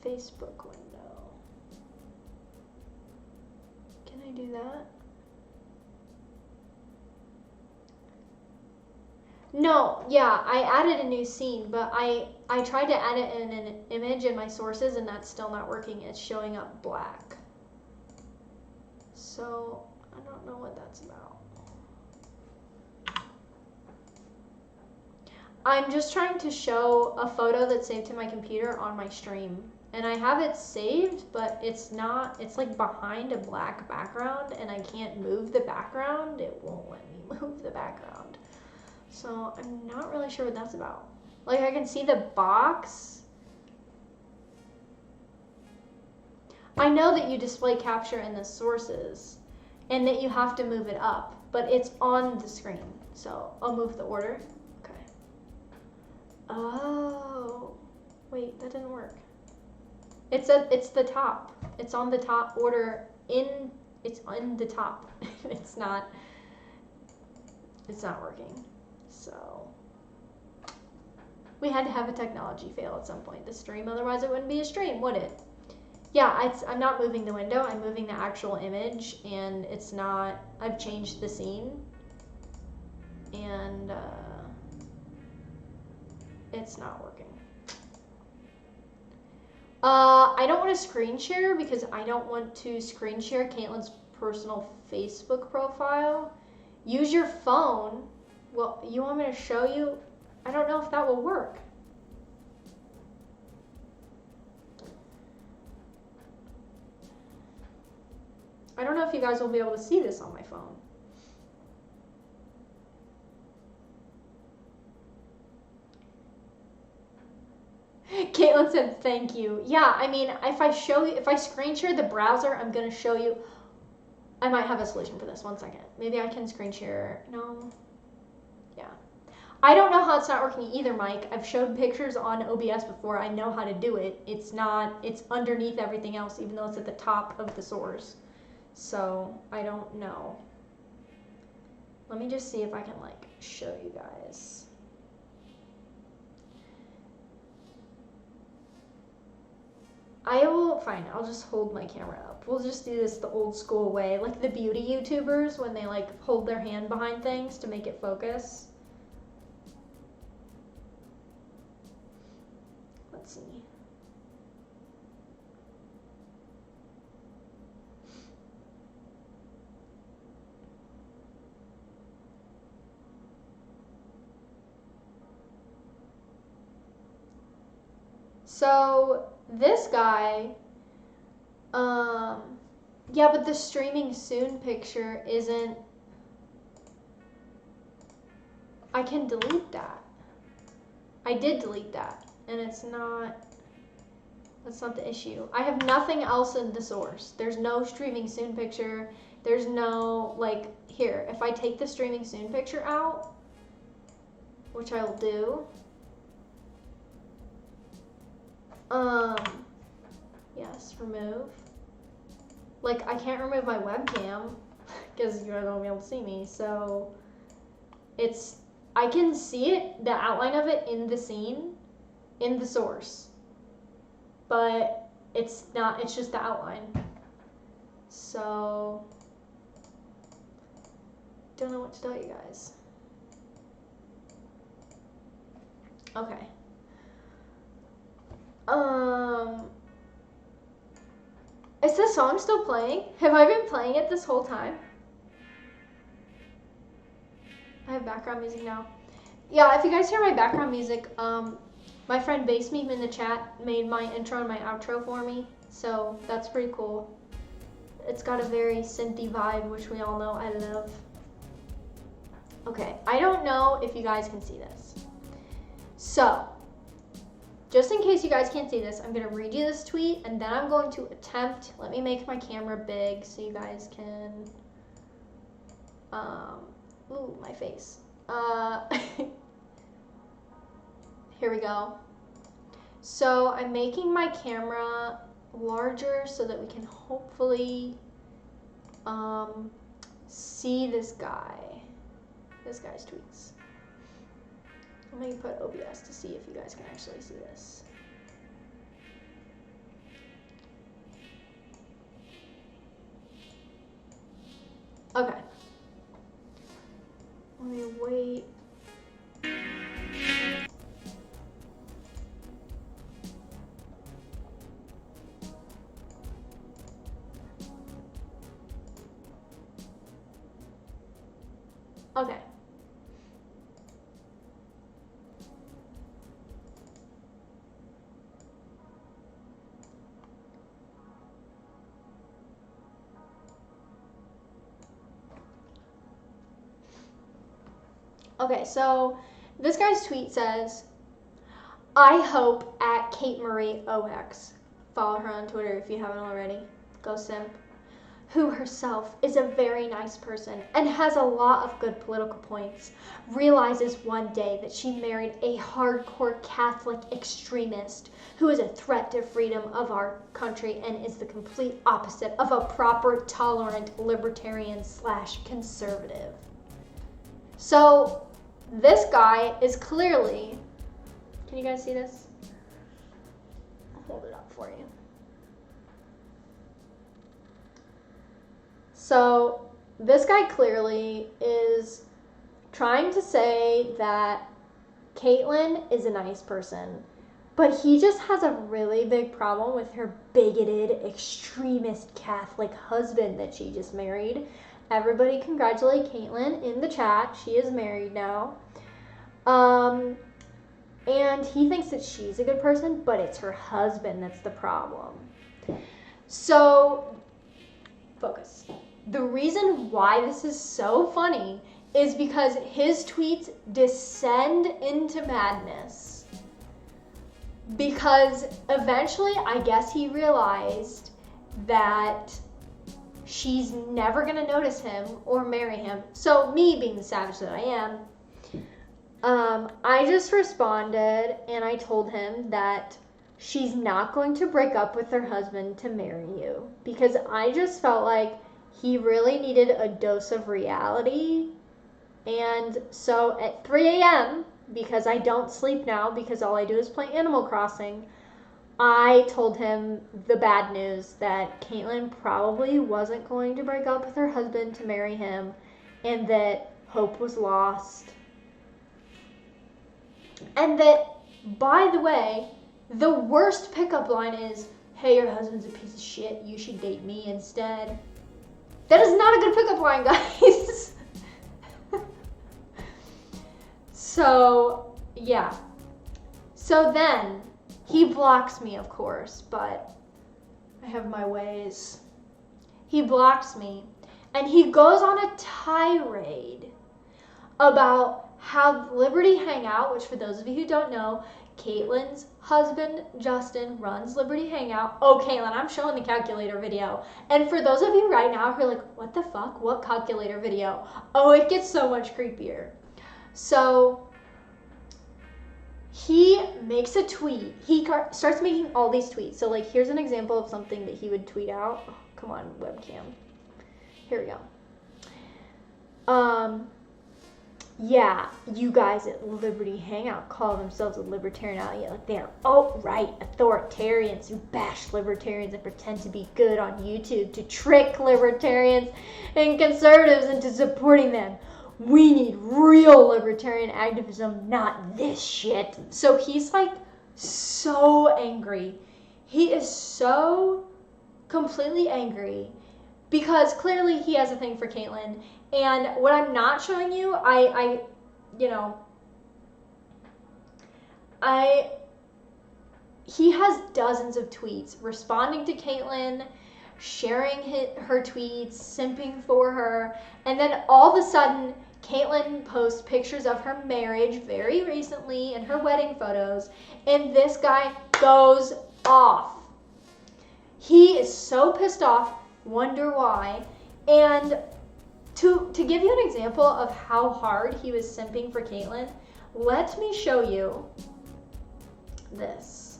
Facebook window? Can I do that? No, yeah, I added a new scene, but I tried to add it in an image in my sources and that's still not working. It's showing up black. So, I don't know what that's about. I'm just trying to show a photo that's saved to my computer on my stream. And I have it saved, but it's not, it's like behind a black background and I can't move the background. It won't let me move the background. So I'm not really sure what that's about. Like I can see the box. I know that you display capture in the sources and that you have to move it up, but it's on the screen. So I'll move the order. Okay. Oh, wait, that didn't work. It's the top. It's on the top order it's on the top. It's not working. So we had to have a technology fail at some point this stream, otherwise it wouldn't be a stream, would it? Yeah, I'm not moving the window, I'm moving the actual image, and it's not, I've changed the scene, and it's not working. I don't want to screen share because I don't want to screen share Caitlin's personal Facebook profile. Use your phone. Well, you want me to show you? I don't know if that will work. I don't know if you guys will be able to see this on my phone. Caitlin said, thank you. Yeah, I mean, if I screen share the browser, I'm going to show you. I might have a solution for this. 1 second. Maybe I can screen share. No. Yeah. I don't know how it's not working either, Mike. I've showed pictures on OBS before. I know how to do it. It's underneath everything else, even though it's at the top of the source. So, I don't know. Let me just see if I can, like, show you guys. Fine, I'll just hold my camera up. We'll just do this the old school way, like the beauty YouTubers when they like hold their hand behind things to make it focus. Let's see. So this guy, yeah, but the streaming soon picture isn't, I can delete that. I did delete that, and it's not, that's not the issue. I have nothing else in the source. There's no streaming soon picture. There's no, like, here, if I take the streaming soon picture out, which I will do, yes, remove. Like, I can't remove my webcam because you guys won't be able to see me. So I can see it, the outline of it in the scene, in the source, but it's not, it's just the outline. So, don't know what to tell you guys. Okay. Is the song still playing? Have I been playing it this whole time? I have background music now. Yeah, if you guys hear my background music, my friend Bass Meme in the chat made my intro and my outro for me, so that's pretty cool. It's got a very synthy vibe, which we all know I love. Okay, I don't know if you guys can see this. So, just in case you guys can't see this, I'm going to read you this tweet, and then I'm going to attempt, let me make my camera big so you guys can, ooh, my face. Here we go. So I'm making my camera larger so that we can hopefully see this guy's tweets. Let me put OBS to see if you guys can actually see this. Okay. Let me wait. Okay. Okay, so this guy's tweet says, I hope at Kate Marie OX. Follow her on Twitter if you haven't already. Go simp. Who herself is a very nice person and has a lot of good political points, realizes one day that she married a hardcore Catholic extremist who is a threat to freedom of our country and is the complete opposite of a proper, tolerant libertarian / conservative. So this guy is clearly, can you guys see this? I'll hold it up for you. So this guy clearly is trying to say that Caitlyn is a nice person, But he just has a really big problem with her bigoted, extremist Catholic husband that she just married. Everybody congratulate Caitlyn in the chat. She is married now. And he thinks that she's a good person, but it's her husband that's the problem. So, focus. The reason why this is so funny is because his tweets descend into madness. Because eventually, I guess he realized that she's never going to notice him or marry him. So, me being the savage that I am, I just responded and I told him that she's not going to break up with her husband to marry you. Because I just felt like he really needed a dose of reality. And so at 3 a.m., because I don't sleep now because all I do is play Animal Crossing, I told him the bad news that Caitlyn probably wasn't going to break up with her husband to marry him and that hope was lost. And that, by the way, the worst pickup line is, hey, your husband's a piece of shit, you should date me instead. That is not a good pickup line, guys. So, yeah. So then, he blocks me, of course, but I have my ways. He blocks me, and he goes on a tirade about how Liberty Hangout, which for those of you who don't know, Caitlyn's husband, Justin, runs Liberty Hangout. Oh, Caitlyn, I'm showing the calculator video. And for those of you right now who are like, what the fuck? What calculator video? Oh, it gets so much creepier. So, he makes a tweet. He starts making all these tweets. So, like, here's an example of something that he would tweet out. Oh, come on, webcam. Here we go. Yeah, you guys at Liberty Hangout call themselves a libertarian outlet. Like they're alt-right authoritarians who bash libertarians and pretend to be good on YouTube to trick libertarians and conservatives into supporting them. We need real libertarian activism, not this shit. So he's like so angry. He is so completely angry because clearly he has a thing for Caitlyn. And what I'm not showing you, he has dozens of tweets responding to Caitlyn, sharing her tweets, simping for her, and then all of a sudden, Caitlyn posts pictures of her marriage very recently and her wedding photos, and this guy goes off. He is so pissed off, wonder why, and to give you an example of how hard he was simping for Caitlyn, let me show you this.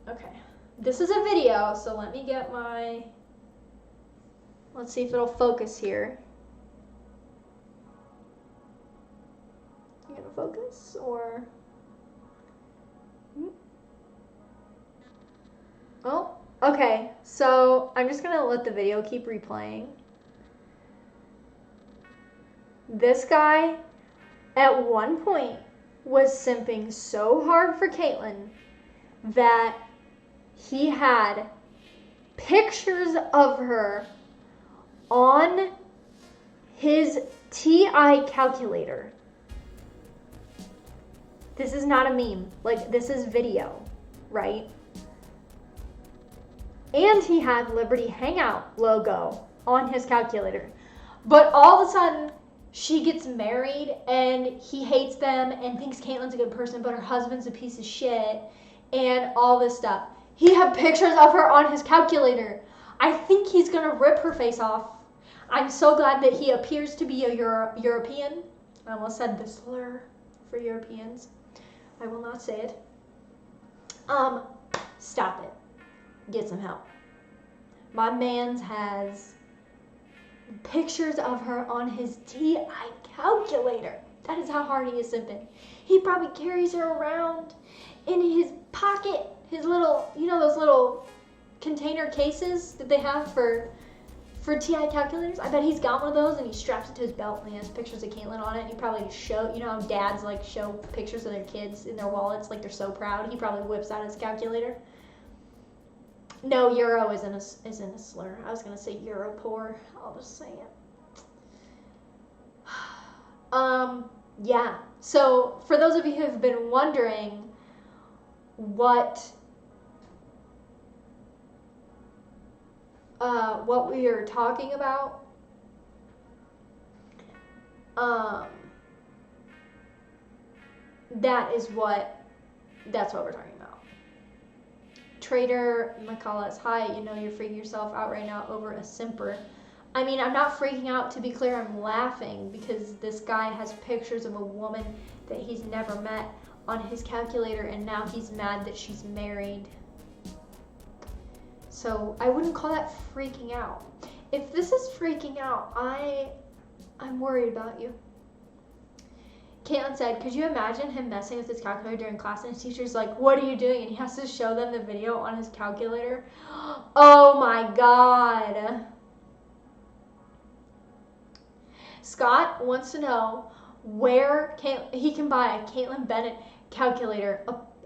Okay, this is a video, so let me get my, let's see if it'll focus here. You gonna focus or? Oh. Okay, so I'm just gonna let the video keep replaying. This guy, at one point, was simping so hard for Caitlyn that he had pictures of her on his TI calculator. This is not a meme. Like, this is video, right? And he had Liberty Hangout logo on his calculator. But all of a sudden, she gets married and he hates them and thinks Caitlyn's a good person, but her husband's a piece of shit and all this stuff. He had pictures of her on his calculator. I think he's gonna rip her face off. I'm so glad that he appears to be a European. I almost said the slur for Europeans. I will not say it. Stop it. Get some help. My man's has pictures of her on his TI calculator. That is how hard he is simping. He probably carries her around in his pocket, his little, you know, those little container cases that they have for for TI calculators. I bet he's got one of those and he straps it to his belt and he has pictures of Caitlyn on it. And he probably just show, you know how dads like show pictures of their kids in their wallets like they're so proud. He probably whips out his calculator. No, euro isn't a slur. I was gonna say euro poor. I'll just say it. Yeah. So for those of you who have been wondering what we are talking about, that's what we're talking about. Trader McCullough, hi, you know you're freaking yourself out right now over a simper. I mean, I'm not freaking out. To be clear, I'm laughing because this guy has pictures of a woman that he's never met on his calculator, and now he's mad that she's married. So I wouldn't call that freaking out. If this is freaking out, I'm worried about you. Caitlin said, could you imagine him messing with his calculator during class and his teacher's like, what are you doing? And he has to show them the video on his calculator. Oh my God. Scott wants to know where he can buy a Caitlin Bennett calculator.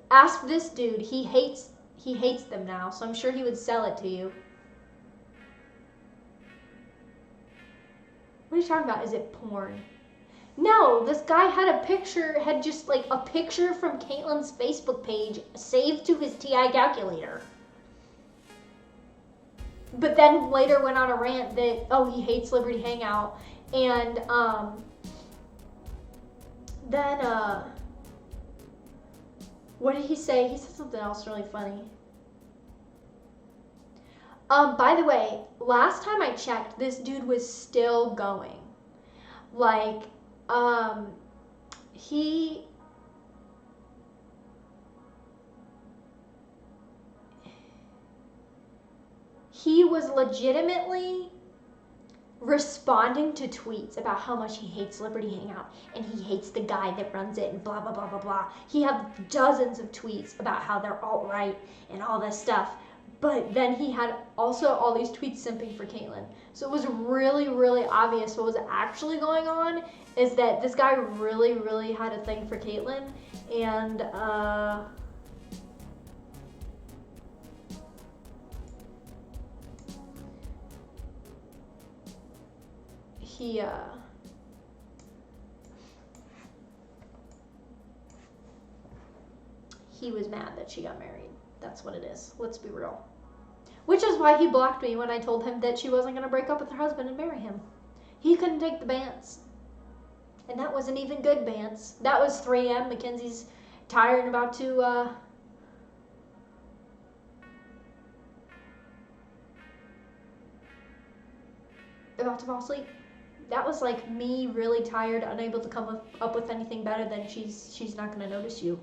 Ask this dude. He hates them now, so I'm sure he would sell it to you. What are you talking about? Is it porn? No, this guy had just like a picture from Caitlin's Facebook page saved to his TI calculator. But then later went on a rant that, oh, he hates Liberty Hangout. And then what did he say? He said something else really funny. By the way, last time I checked, this dude was still going. Like, he was legitimately responding to tweets about how much he hates Liberty Hangout and he hates the guy that runs it and blah, blah, blah, blah, blah. He had dozens of tweets about how they're alt-right and all this stuff. But then he had also all these tweets simping for Caitlyn. So it was really, really obvious what was actually going on is that this guy really, really had a thing for Caitlyn. And he was mad that she got married. That's what it is. Let's be real. Which is why he blocked me when I told him that she wasn't going to break up with her husband and marry him. He couldn't take the bants. And that wasn't even good bants. That was 3M. Mackenzie's tired and about to fall asleep. That was like me really tired, unable to come up with anything better than she's not going to notice you.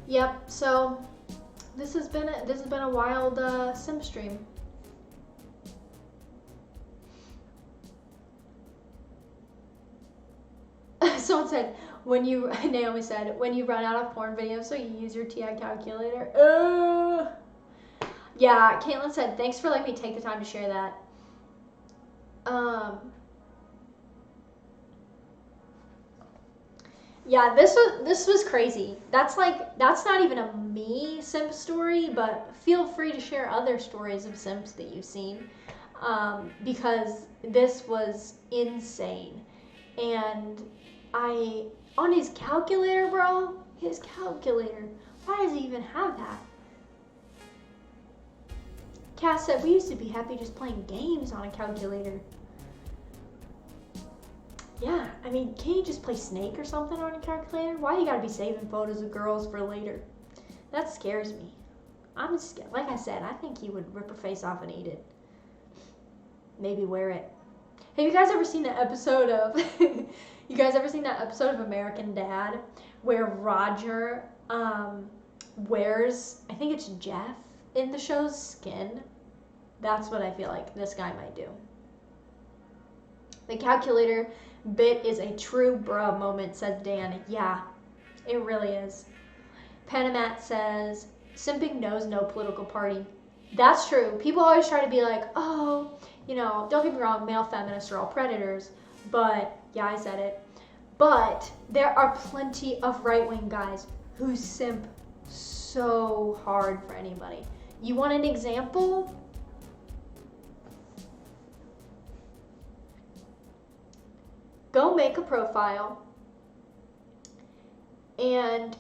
Yep. So this has been a wild Simpstream. Someone said Naomi said when you run out of porn videos, so you use your TI calculator. Yeah. Caitlin said thanks for letting me take the time to share that. Yeah, this was crazy. That's not even a me simp story, but feel free to share other stories of simps that you've seen, because this was insane. And on his calculator, bro, his calculator. Why does he even have that? Cass said we used to be happy just playing games on a calculator. Yeah, I mean, can't you just play Snake or something on a calculator? Why you gotta be saving photos of girls for later? That scares me. I'm scared. Like I said, I think he would rip her face off and eat it. Maybe wear it. Have you guys ever seen that episode of American Dad where Roger wears, I think it's Jeff in the show's skin? That's what I feel like this guy might do. The calculator Bit is a true bruh moment, says Dan. Yeah, it really is. Panamat says, simping knows no political party. That's true. People always try to be like, oh, don't get me wrong, male feminists are all predators. But, yeah, I said it. But there are plenty of right-wing guys who simp so hard for anybody. You want an example? Go make a profile and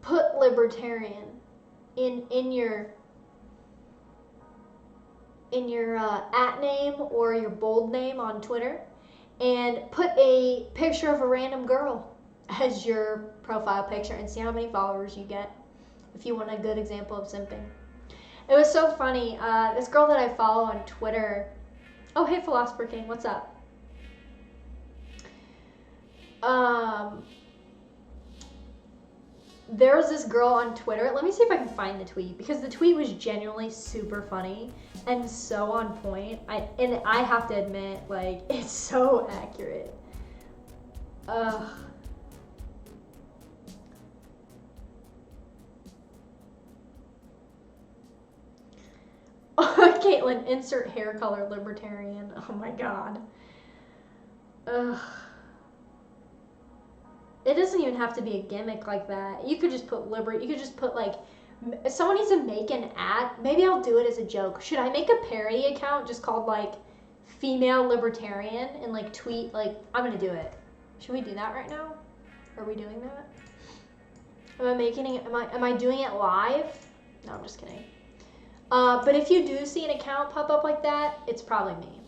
put libertarian in your at name or your bold name on Twitter, and put a picture of a random girl as your profile picture and see how many followers you get if you want a good example of simping. It was so funny. This girl that I follow on Twitter. Oh, hey, Philosopher King, what's up? There was this girl on Twitter. Let me see if I can find the tweet, because the tweet was genuinely super funny and so on point. I have to admit, like, it's so accurate. Caitlin, insert hair color libertarian. Oh my god. Ugh. It doesn't even have to be a gimmick like that. You could just put you could just put, like, if someone needs to make an ad, maybe I'll do it as a joke. Should I make a parody account just called, like, female libertarian and, like, tweet, like, I'm gonna do it. Should we do that right now? Are we doing that? Am I doing it live? No, I'm just kidding. But if you do see an account pop up like that, it's probably me.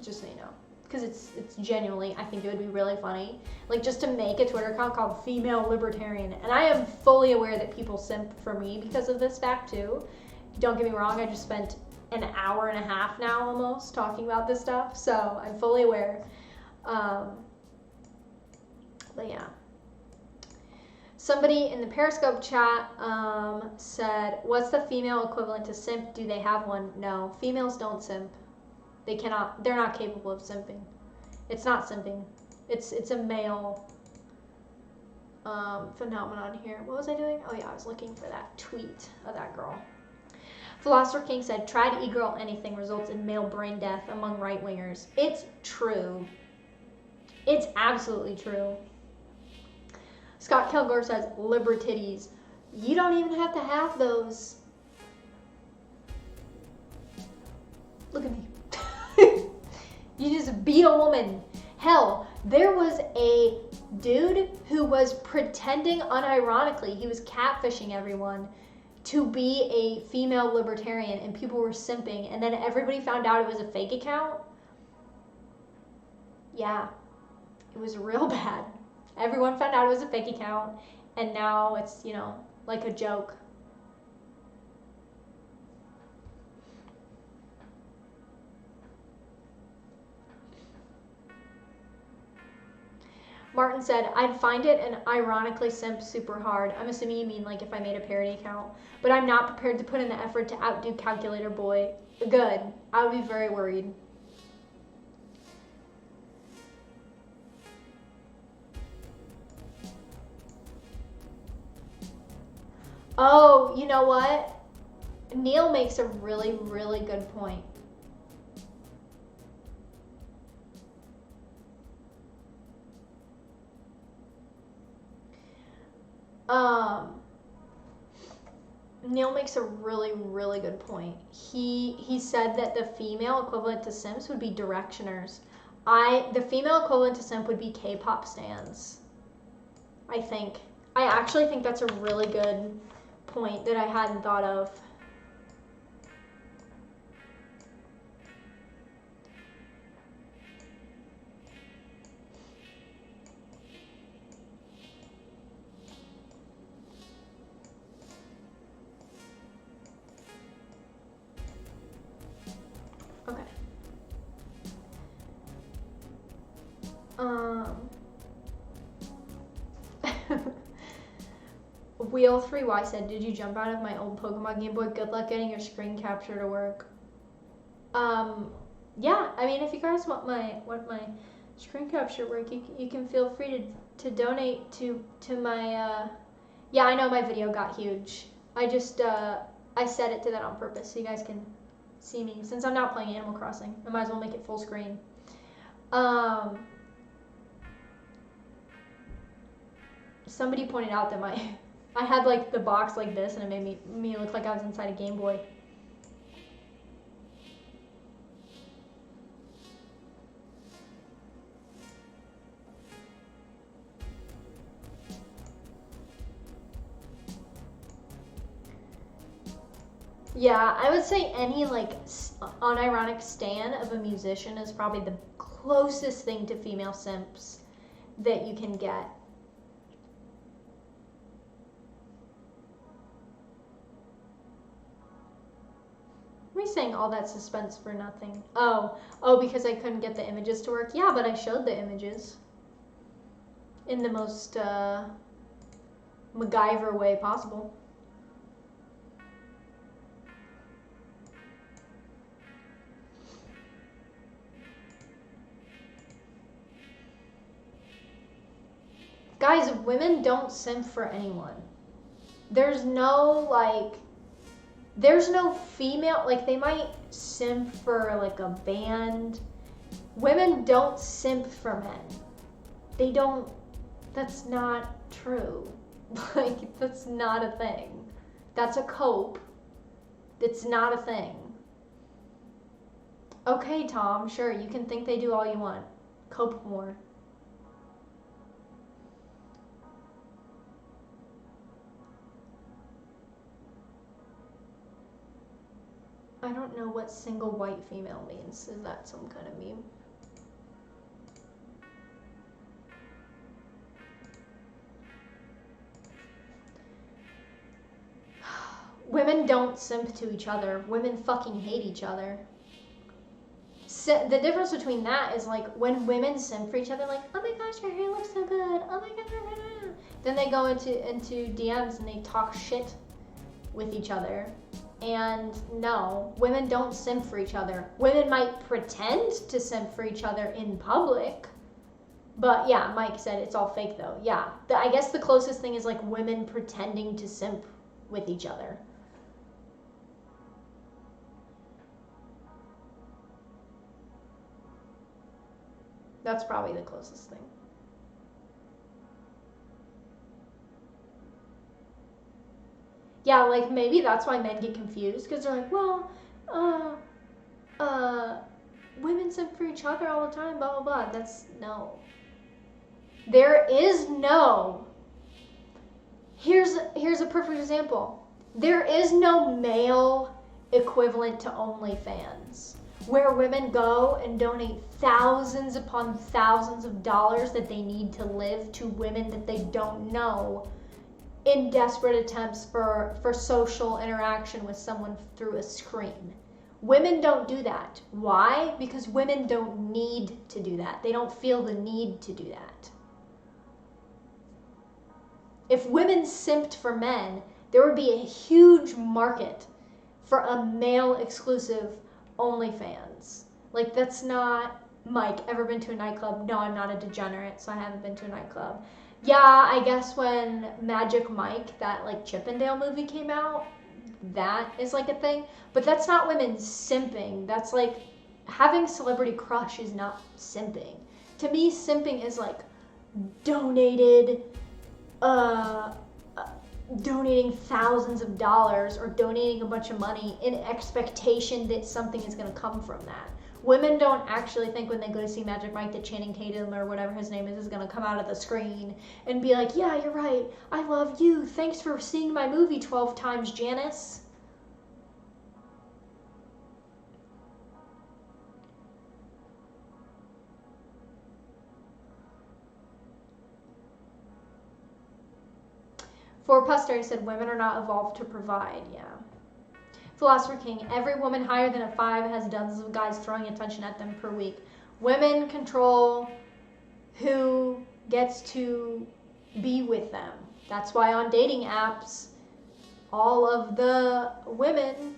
Just so you know. Because it's genuinely, I think it would be really funny. Like, just to make a Twitter account called Female Libertarian. And I am fully aware that people simp for me because of this fact, too. Don't get me wrong, I just spent an hour and a half now almost talking about this stuff. So, I'm fully aware. But yeah. Somebody in the Periscope chat said, what's the female equivalent to simp? Do they have one? No. Females don't simp. They cannot, they're not capable of simping. It's not simping. It's a male phenomenon here. What was I doing? Oh yeah, I was looking for that tweet of that girl. Philosopher King said, try to e-girl anything results in male brain death among right-wingers. It's true. It's absolutely true. Scott Kilgore says, libertitties. You don't even have to have those. Look at me. You just be a woman. Hell, there was a dude who was pretending unironically, he was catfishing everyone to be a female libertarian, and people were simping, and then everybody found out it was a fake account. Yeah, it was real bad. Everyone found out it was a fake account, and now it's, like a joke. Martin said, I'd find it and ironically simp super hard. I'm assuming you mean like if I made a parody account. But I'm not prepared to put in the effort to outdo Calculator Boy. Good. I would be very worried. Oh, you know what? Neil makes a really, really good point. Neil makes a really, really good point. He said that the female equivalent to simps would be directioners. The female equivalent to simp would be K-pop stans. I actually think that's a really good point that I hadn't thought of. Okay. Wheel3Y said, did you jump out of my old Pokemon Game Boy? Good luck getting your screen capture to work. Yeah, I mean, if you guys want my Screen capture work. You can feel free to donate to my. Yeah, I know my video got huge. I just I set it to that on purpose so you guys can see me. Since I'm not playing Animal Crossing, I might as well make it full screen. Somebody pointed out that I had like the box like this and it made me look like I was inside a Game Boy. Yeah, I would say any like unironic stan of a musician is probably the closest thing to female simps that you can get. What are you saying all that suspense for nothing? Oh, because I couldn't get the images to work? Yeah, but I showed the images in the most MacGyver way possible. Guys, women don't simp for anyone. There's no female, like they might simp for like a band. Women don't simp for men. They don't, that's not true. Like, that's not a thing. That's a cope. It's not a thing. Okay, Tom, sure, you can think they do all you want. Cope more. I don't know what single white female means. Is that some kind of meme? Women don't simp to each other. Women fucking hate each other. The difference between that is like when women simp for each other, like, oh my gosh, your hair looks so good. Oh my god. Then they go into DMs and they talk shit with each other. And no, women don't simp for each other. Women might pretend to simp for each other in public. But yeah, Mike said it's all fake though. Yeah, I guess the closest thing is like women pretending to simp with each other. That's probably the closest thing. Yeah, like maybe that's why men get confused because they're like, well, women simp for each other all the time, blah, blah, blah. That's no. There is no. Here's a perfect example. There is no male equivalent to OnlyFans where women go and donate thousands upon thousands of dollars that they need to live to women that they don't know in desperate attempts for social interaction with someone through a screen. Women don't do that. Why? Because women don't need to do that. They don't feel the need to do that. If women simped for men, there would be a huge market for a male exclusive OnlyFans. Like, that's not. Mike, ever been to a nightclub? No, I'm not a degenerate, so I haven't been to a nightclub. Yeah, I guess when Magic Mike, that like Chippendale movie came out, that is like a thing. But that's not women simping. That's like having celebrity crush is not simping. To me, simping is like donating thousands of dollars or donating a bunch of money in expectation that something is going to come from that. Women don't actually think when they go to see Magic Mike that Channing Tatum or whatever his name is going to come out of the screen and be like, yeah, you're right. I love you. Thanks for seeing my movie 12 times, Janice. For Puster said women are not evolved to provide. Yeah. Philosopher King, every woman higher than a 5 has dozens of guys throwing attention at them per week. Women control who gets to be with them. That's why on dating apps, all of the women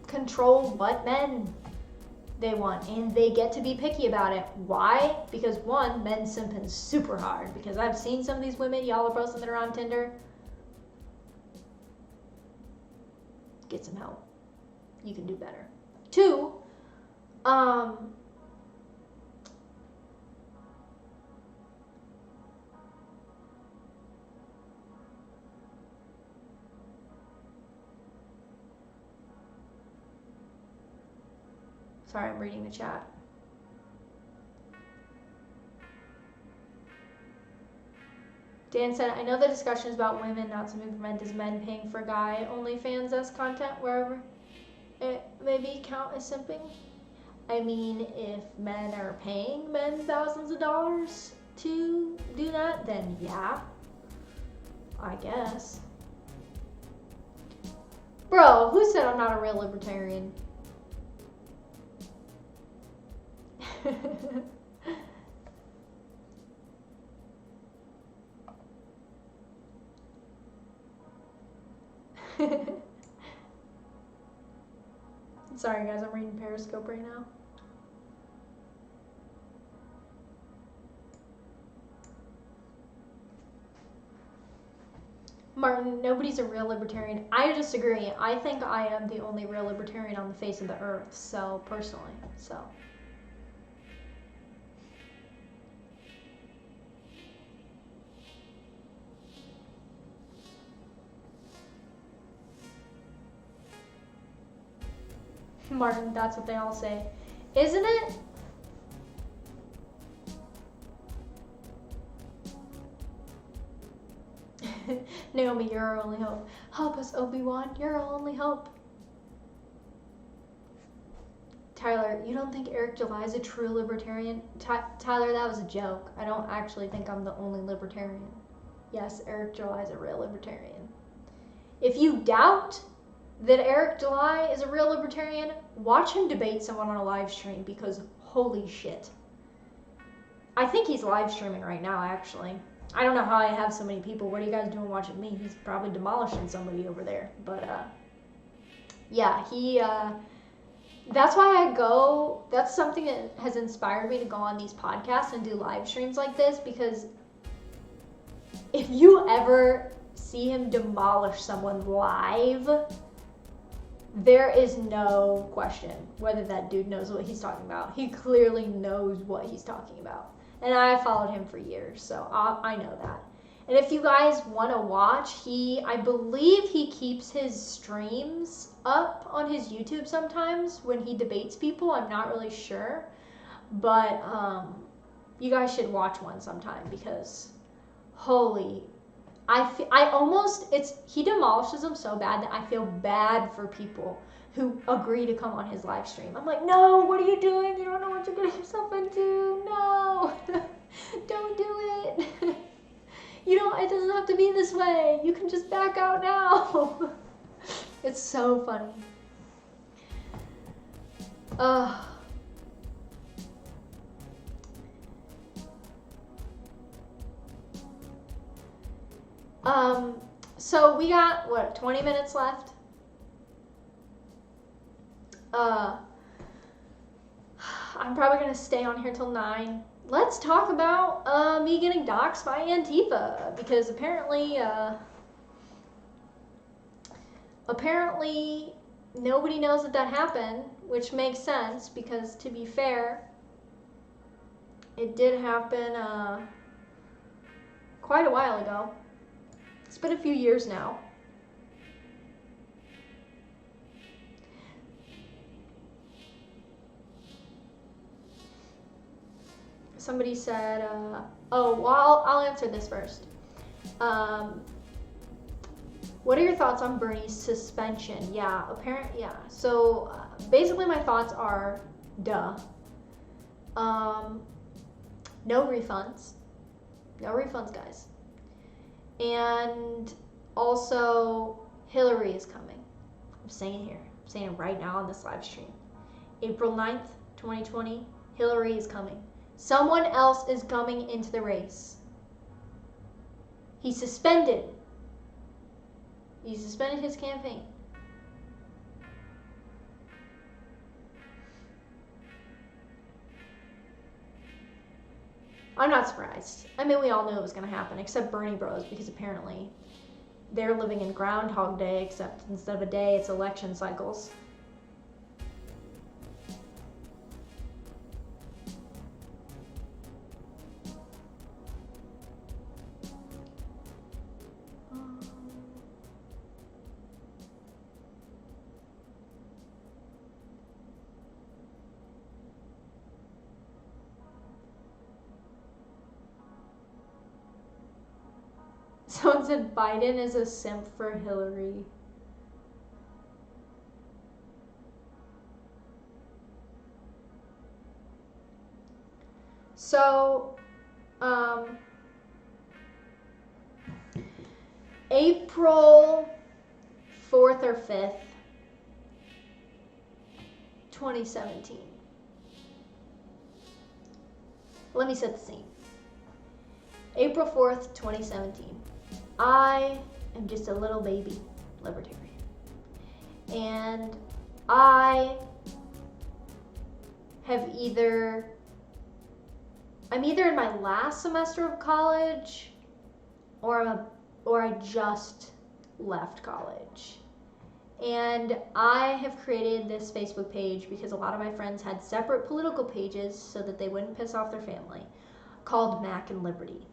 control what men they want, and they get to be picky about it. Why? Because one, men simping super hard, because I've seen some of these women y'all are posting that are on Tinder. Get some help. You can do better. Two, sorry, I'm reading the chat. Dan said, I know the discussion is about women not simping for men. Does men paying for guy OnlyFans as content wherever it maybe count as simping? I mean, if men are paying men thousands of dollars to do that, then yeah, I guess. Bro, who said I'm not a real libertarian? Sorry guys, I'm reading Periscope right now. Martin, nobody's a real libertarian. I disagree. I think I am the only real libertarian on the face of the earth, so personally, so. Martin, that's what they all say. Isn't it? Naomi, you're our only hope. Help us, Obi-Wan. You're our only hope. Tyler, you don't think Eric July is a true libertarian? Tyler, that was a joke. I don't actually think I'm the only libertarian. Yes, Eric July is a real libertarian. If you doubt that Eric July is a real libertarian, watch him debate someone on a live stream, because holy shit. I think he's live streaming right now, actually. I don't know how I have so many people. What are you guys doing watching me? He's probably demolishing somebody over there. But, yeah, that's why I go, that's something that has inspired me to go on these podcasts and do live streams like this, because if you ever see him demolish someone live, there is no question whether that dude knows what he's talking about. He clearly knows what he's talking about. And I followed him for years, so I know that. And if you guys want to watch, I believe he keeps his streams up on his YouTube sometimes when he debates people. I'm not really sure. But you guys should watch one sometime, because holy, he demolishes them so bad that I feel bad for people who agree to come on his live stream. I'm like, no, what are you doing? You don't know what you're getting yourself into. No, don't do it. It doesn't have to be this way. You can just back out now. It's so funny. So we got, 20 minutes left? I'm probably going to stay on here till 9. Let's talk about me getting doxed by Antifa, because apparently nobody knows that happened, which makes sense, because to be fair, it did happen quite a while ago. It's been a few years now. Somebody said, I'll answer this first. What are your thoughts on Bernie's suspension? So basically my thoughts are, no refunds. No refunds, guys. And also, Hillary is coming. I'm saying it here. I'm saying it right now on this live stream. April 9th, 2020, Hillary is coming. Someone else is coming into the race. He's suspended. He suspended his campaign. I'm not surprised. I mean, we all knew it was going to happen, except Bernie Bros, because apparently they're living in Groundhog Day, except instead of a day, it's election cycles. Someone said Biden is a simp for Hillary. So, April 4th or 5th, 2017. Let me set the scene. April 4th, 2017. I am just a little baby libertarian. And I'm either in my last semester of college or I just left college. And I have created this Facebook page because a lot of my friends had separate political pages so that they wouldn't piss off their family, called Mac and Liberty.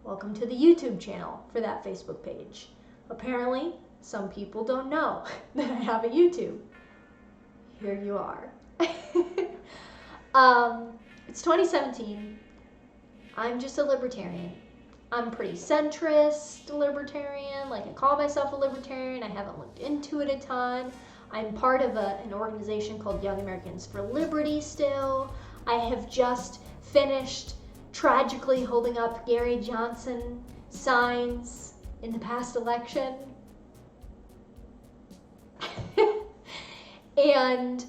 Welcome to the YouTube channel for that Facebook page. Apparently, some people don't know that I have a YouTube. Here you are. It's 2017. I'm just a libertarian. I'm pretty centrist libertarian. Like, I call myself a libertarian. I haven't looked into it a ton. I'm part of an organization called Young Americans for Liberty still. I have just finished tragically holding up Gary Johnson signs in the past election. And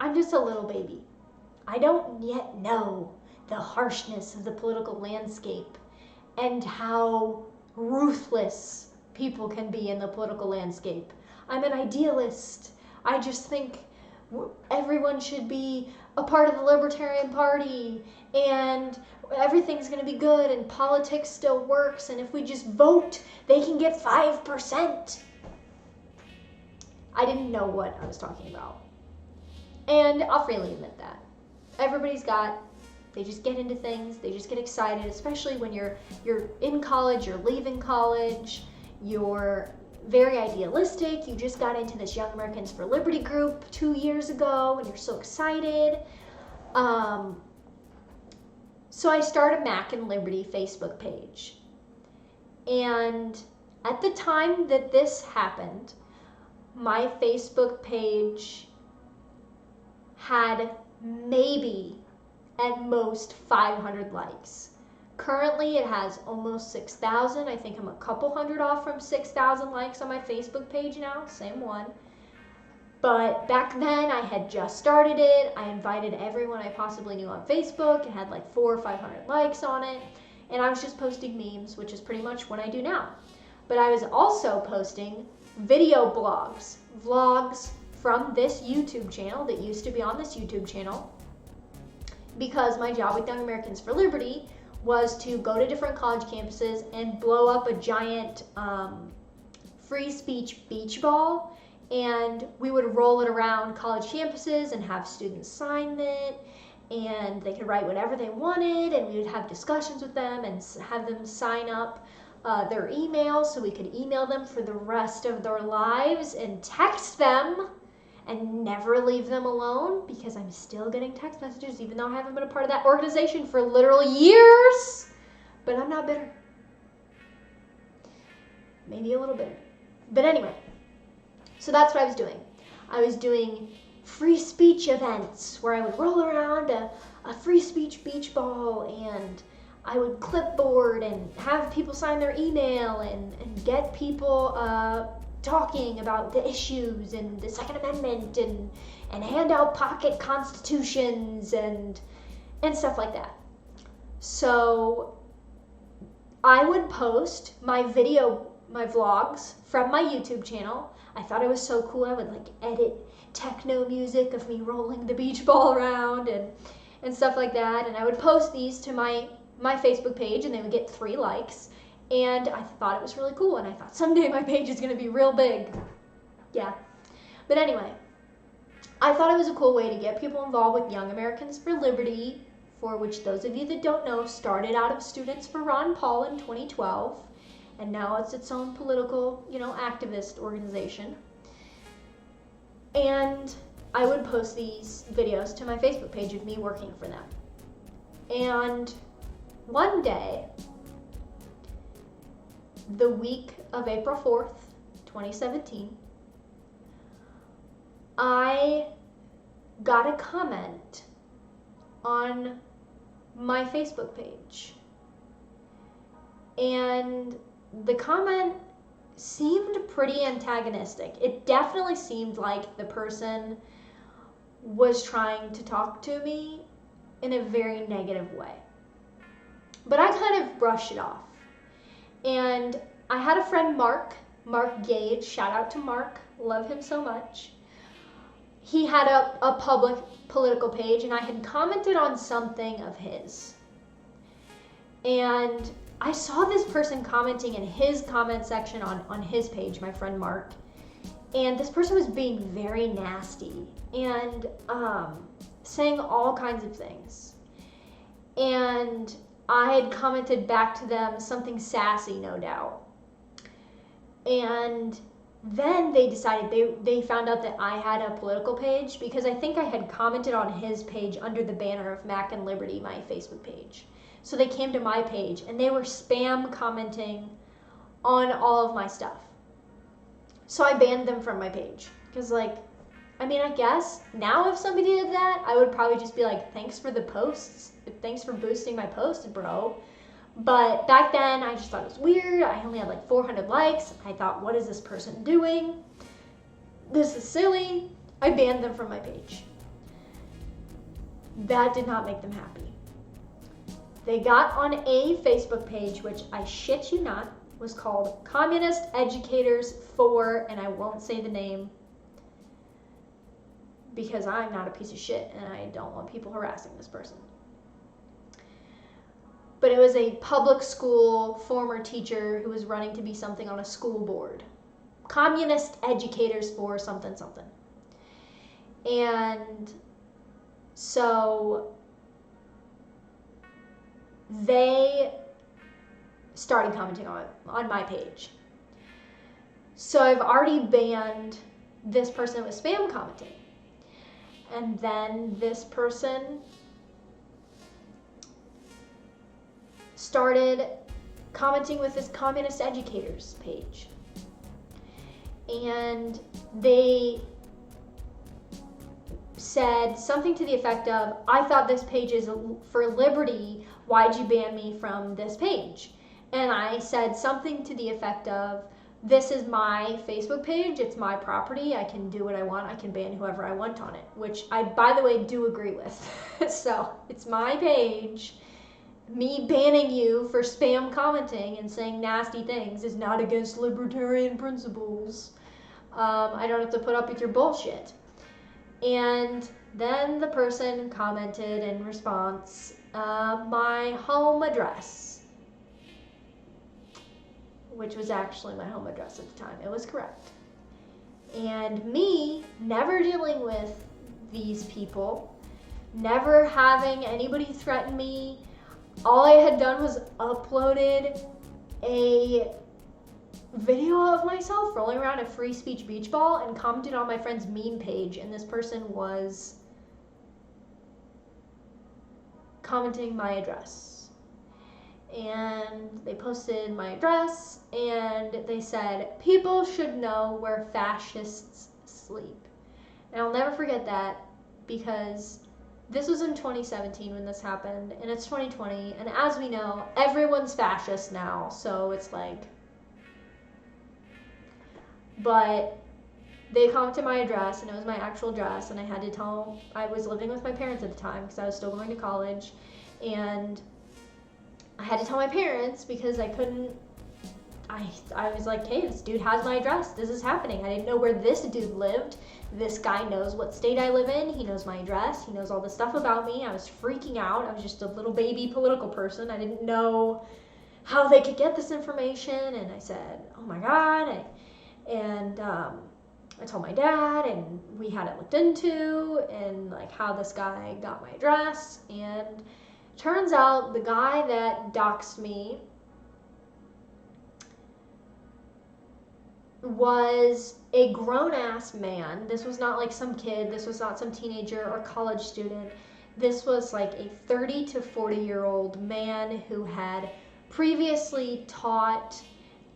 I'm just a little baby. I don't yet know the harshness of the political landscape and how ruthless people can be in the political landscape. I'm an idealist. I just think everyone should be a part of the Libertarian Party and everything's going to be good and politics still works, and if we just vote, they can get 5%. I didn't know what I was talking about. And I'll freely admit that. They just get into things, they just get excited, especially when you're in college, you're leaving college, you're very idealistic, you just got into this Young Americans for Liberty group 2 years ago, and you're so excited. So I started a Mac and Liberty Facebook page. And at the time that this happened, my Facebook page had maybe at most 500 likes. Currently it has almost 6,000. I think I'm a couple hundred off from 6,000 likes on my Facebook page now, same one. But back then I had just started it. I invited everyone I possibly knew on Facebook. It had like 400 or 500 likes on it. And I was just posting memes, which is pretty much what I do now. But I was also posting video vlogs from this YouTube channel that used to be on this YouTube channel, because my job with Young Americans for Liberty was to go to different college campuses and blow up a giant free speech beach ball, and we would roll it around college campuses and have students sign it, and they could write whatever they wanted, and we would have discussions with them and have them sign up their email so we could email them for the rest of their lives and text them and never leave them alone, because I'm still getting text messages even though I haven't been a part of that organization for literal years. But I'm not bitter. Maybe a little bitter. But anyway, so that's what I was doing. I was doing free speech events where I would roll around a free speech beach ball, and I would clipboard and have people sign their email and get people talking about the issues and the Second Amendment and hand out pocket constitutions and stuff like that. So I would post my vlogs from my YouTube channel. I thought it was so cool. I would like edit techno music of me rolling the beach ball around and stuff like that. And I would post these to my Facebook page, and they would get 3 likes. And I thought it was really cool, and I thought someday my page is going to be real big. Yeah. But anyway, I thought it was a cool way to get people involved with Young Americans for Liberty, for which those of you that don't know started out of Students for Ron Paul in 2012, and now it's its own political, activist organization. And I would post these videos to my Facebook page of me working for them. And one day, the week of April 4th, 2017, I got a comment on my Facebook page. And the comment seemed pretty antagonistic. It definitely seemed like the person was trying to talk to me in a very negative way. But I kind of brushed it off. And I had a friend, Mark Gage, shout out to Mark, love him so much. He had a public political page, and I had commented on something of his. And I saw this person commenting in his comment section on his page, my friend Mark, and this person was being very nasty and saying all kinds of things. And I had commented back to them something sassy, no doubt. And then they decided, they found out that I had a political page, because I think I had commented on his page under the banner of Mac and Liberty, my Facebook page. So they came to my page, and they were spam commenting on all of my stuff. So I banned them from my page. Because, I guess now if somebody did that, I would probably just be like, thanks for the posts. Thanks for boosting my post, bro. But back then, I just thought it was weird. I only had 400 likes. I thought, what is this person doing? This is silly. I banned them from my page. That did not make them happy. They got on a Facebook page, which I shit you not, was called Communist Educators for, and I won't say the name because I'm not a piece of shit and I don't want people harassing this person. But it was a public school former teacher who was running to be something on a school board. Communist Educators for something. And so they started commenting on my page. So I've already banned this person that was spam commenting. And then this person started commenting with this Communist Educators page. And they said something to the effect of, I thought this page is for liberty, why'd you ban me from this page? And I said something to the effect of, this is my Facebook page, it's my property, I can do what I want, I can ban whoever I want on it, which I, by the way, do agree with. So, it's my page. Me banning you for spam commenting and saying nasty things is not against libertarian principles. I don't have to put up with your bullshit. And then the person commented in response, my home address, which was actually my home address at the time. It was correct. And me never dealing with these people, never having anybody threaten me, all I had done was uploaded a video of myself rolling around a free speech beach ball and commented on my friend's meme page, and this person was commenting my address. And they posted my address, and they said, people should know where fascists sleep. And I'll never forget that, because this was in 2017 when this happened, and it's 2020, and as we know, everyone's fascist now, so it's but they commented my address, and it was my actual address, and I had to tell them I was living with my parents at the time, because I was still going to college, and I had to tell my parents because I I was like, hey, this dude has my address. This is happening. I didn't know where this dude lived. This guy knows what state I live in. He knows my address. He knows all this stuff about me. I was freaking out. I was just a little baby political person. I didn't know how they could get this information. And I said, oh my God. I told my dad, and we had it looked into, and like how this guy got my address. And turns out the guy that doxed me was a grown-ass man. This was not like some kid. This was not some teenager or college student. This was like a 30 to 40-year-old man who had previously taught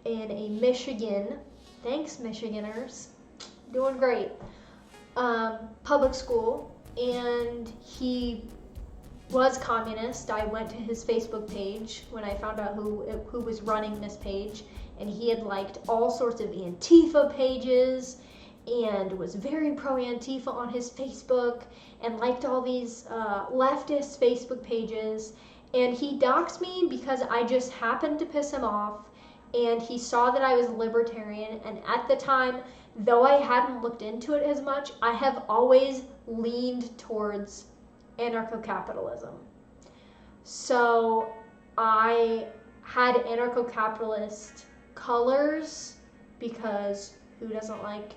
in a Michigan, thanks Michiganders, doing great, public school, and he was communist. I went to his Facebook page when I found out who was running this page, and he had liked all sorts of Antifa pages and was very pro-Antifa on his Facebook and liked all these leftist Facebook pages. And he doxed me because I just happened to piss him off, and he saw that I was libertarian. And at the time, though I hadn't looked into it as much, I have always leaned towards anarcho-capitalism. So I had anarcho-capitalist colors because who doesn't like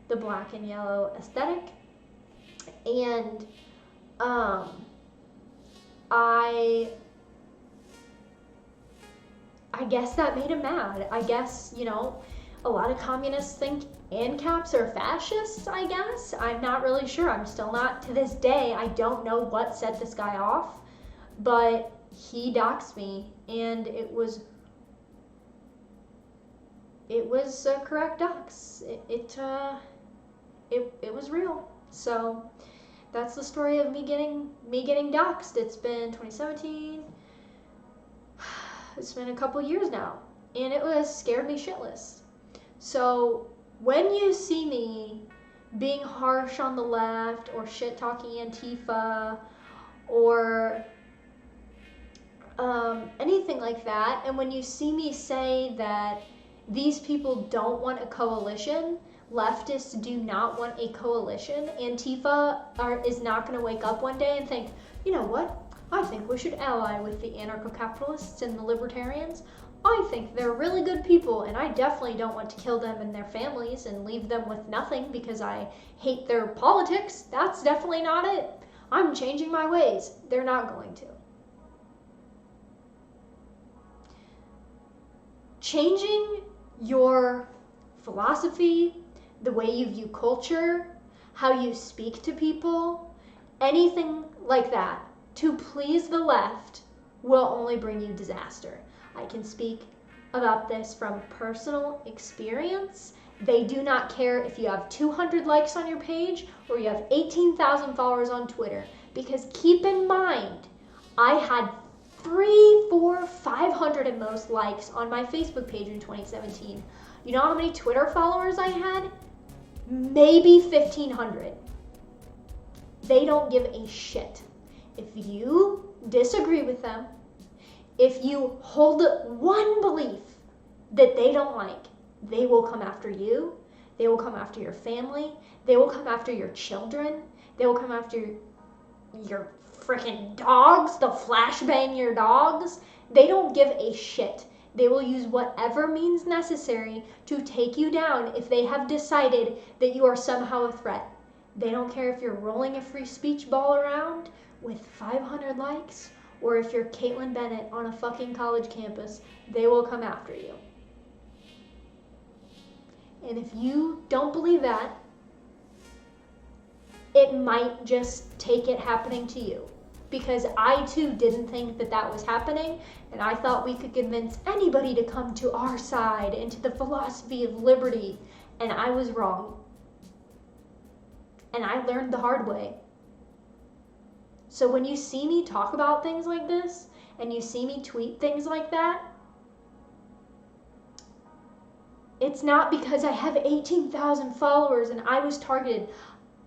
the black and yellow aesthetic? And I guess that made him mad. I guess, you know, a lot of communists think ANCAPs are fascists, I guess. I'm not really sure. I'm still not, to this day, I don't know what set this guy off, but he doxed me, and it was a correct dox. It was real. So that's the story of me getting doxed. It's been 2017. It's been a couple years now, and it was scared me shitless. So when you see me being harsh on the left or shit talking Antifa or anything like that, and when you see me say that these people don't want a coalition, leftists do not want a coalition, Antifa is not going to wake up one day and think, you know what, I think we should ally with the anarcho-capitalists and the libertarians. I think they're really good people, and I definitely don't want to kill them and their families and leave them with nothing because I hate their politics. That's definitely not it. I'm changing my ways. They're not going to. Changing your philosophy, the way you view culture, how you speak to people, anything like that, to please the left will only bring you disaster. I can speak about this from personal experience. They do not care if you have 200 likes on your page or you have 18,000 followers on Twitter, because keep in mind, I had 300, 400, 500 at most likes on my Facebook page in 2017. You know how many Twitter followers I had? Maybe 1,500. They don't give a shit. If you disagree with them, if you hold one belief that they don't like, they will come after you. They will come after your family. They will come after your children. They will come after your freaking dogs. They'll flashbang your dogs. They don't give a shit. They will use whatever means necessary to take you down if they have decided that you are somehow a threat. They don't care if you're rolling a free speech ball around with 500 likes or if you're Caitlin Bennett on a fucking college campus. They will come after you. And if you don't believe that, it might just take it happening to you. Because I too didn't think that that was happening, and I thought we could convince anybody to come to our side and to the philosophy of liberty, and I was wrong. And I learned the hard way. So when you see me talk about things like this, and you see me tweet things like that, it's not because I have 18,000 followers and I was targeted.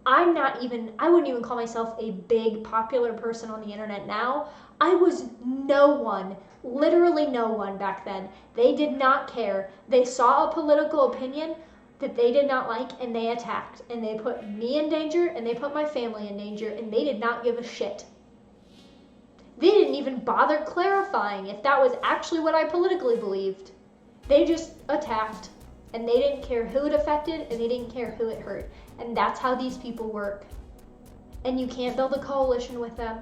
I wouldn't even call myself a big popular person on the internet now. I was no one, literally no one back then. They did not care. They saw a political opinion that they did not like and they attacked. And they put me in danger and they put my family in danger and they did not give a shit. They didn't even bother clarifying if that was actually what I politically believed. They just attacked. And they didn't care who it affected and they didn't care who it hurt. And that's how these people work. And you can't build a coalition with them.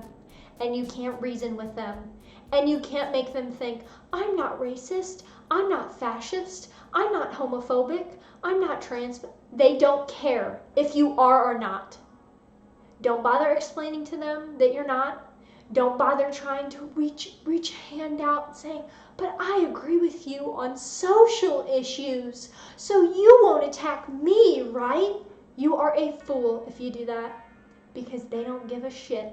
And you can't reason with them. And you can't make them think, I'm not racist. I'm not fascist. I'm not homophobic. I'm not trans. They don't care if you are or not. Don't bother explaining to them that you're not. Don't bother trying to reach a hand out and saying, but I agree with you on social issues, so you won't attack me, right? You are a fool if you do that, because they don't give a shit.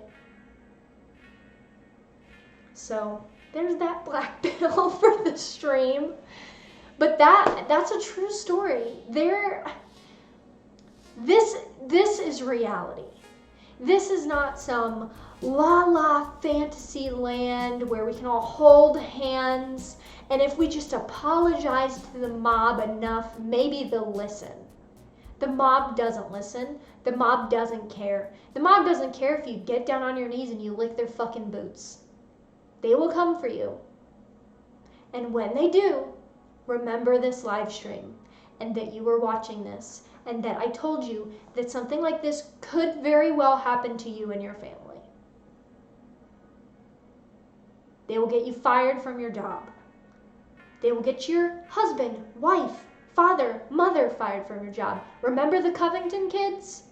So there's that black pill for the stream. But that's a true story. This is reality. This is not some la fantasy land where we can all hold hands, and if we just apologize to the mob enough, maybe they'll listen. The mob doesn't listen. The mob doesn't care. The mob doesn't care if you get down on your knees and you lick their fucking boots. They will come for you. And when they do, remember this live stream and that you were watching this and that I told you that something like this could very well happen to you and your family. They will get you fired from your job. They will get your husband, wife, father, mother fired from your job. Remember the Covington kids?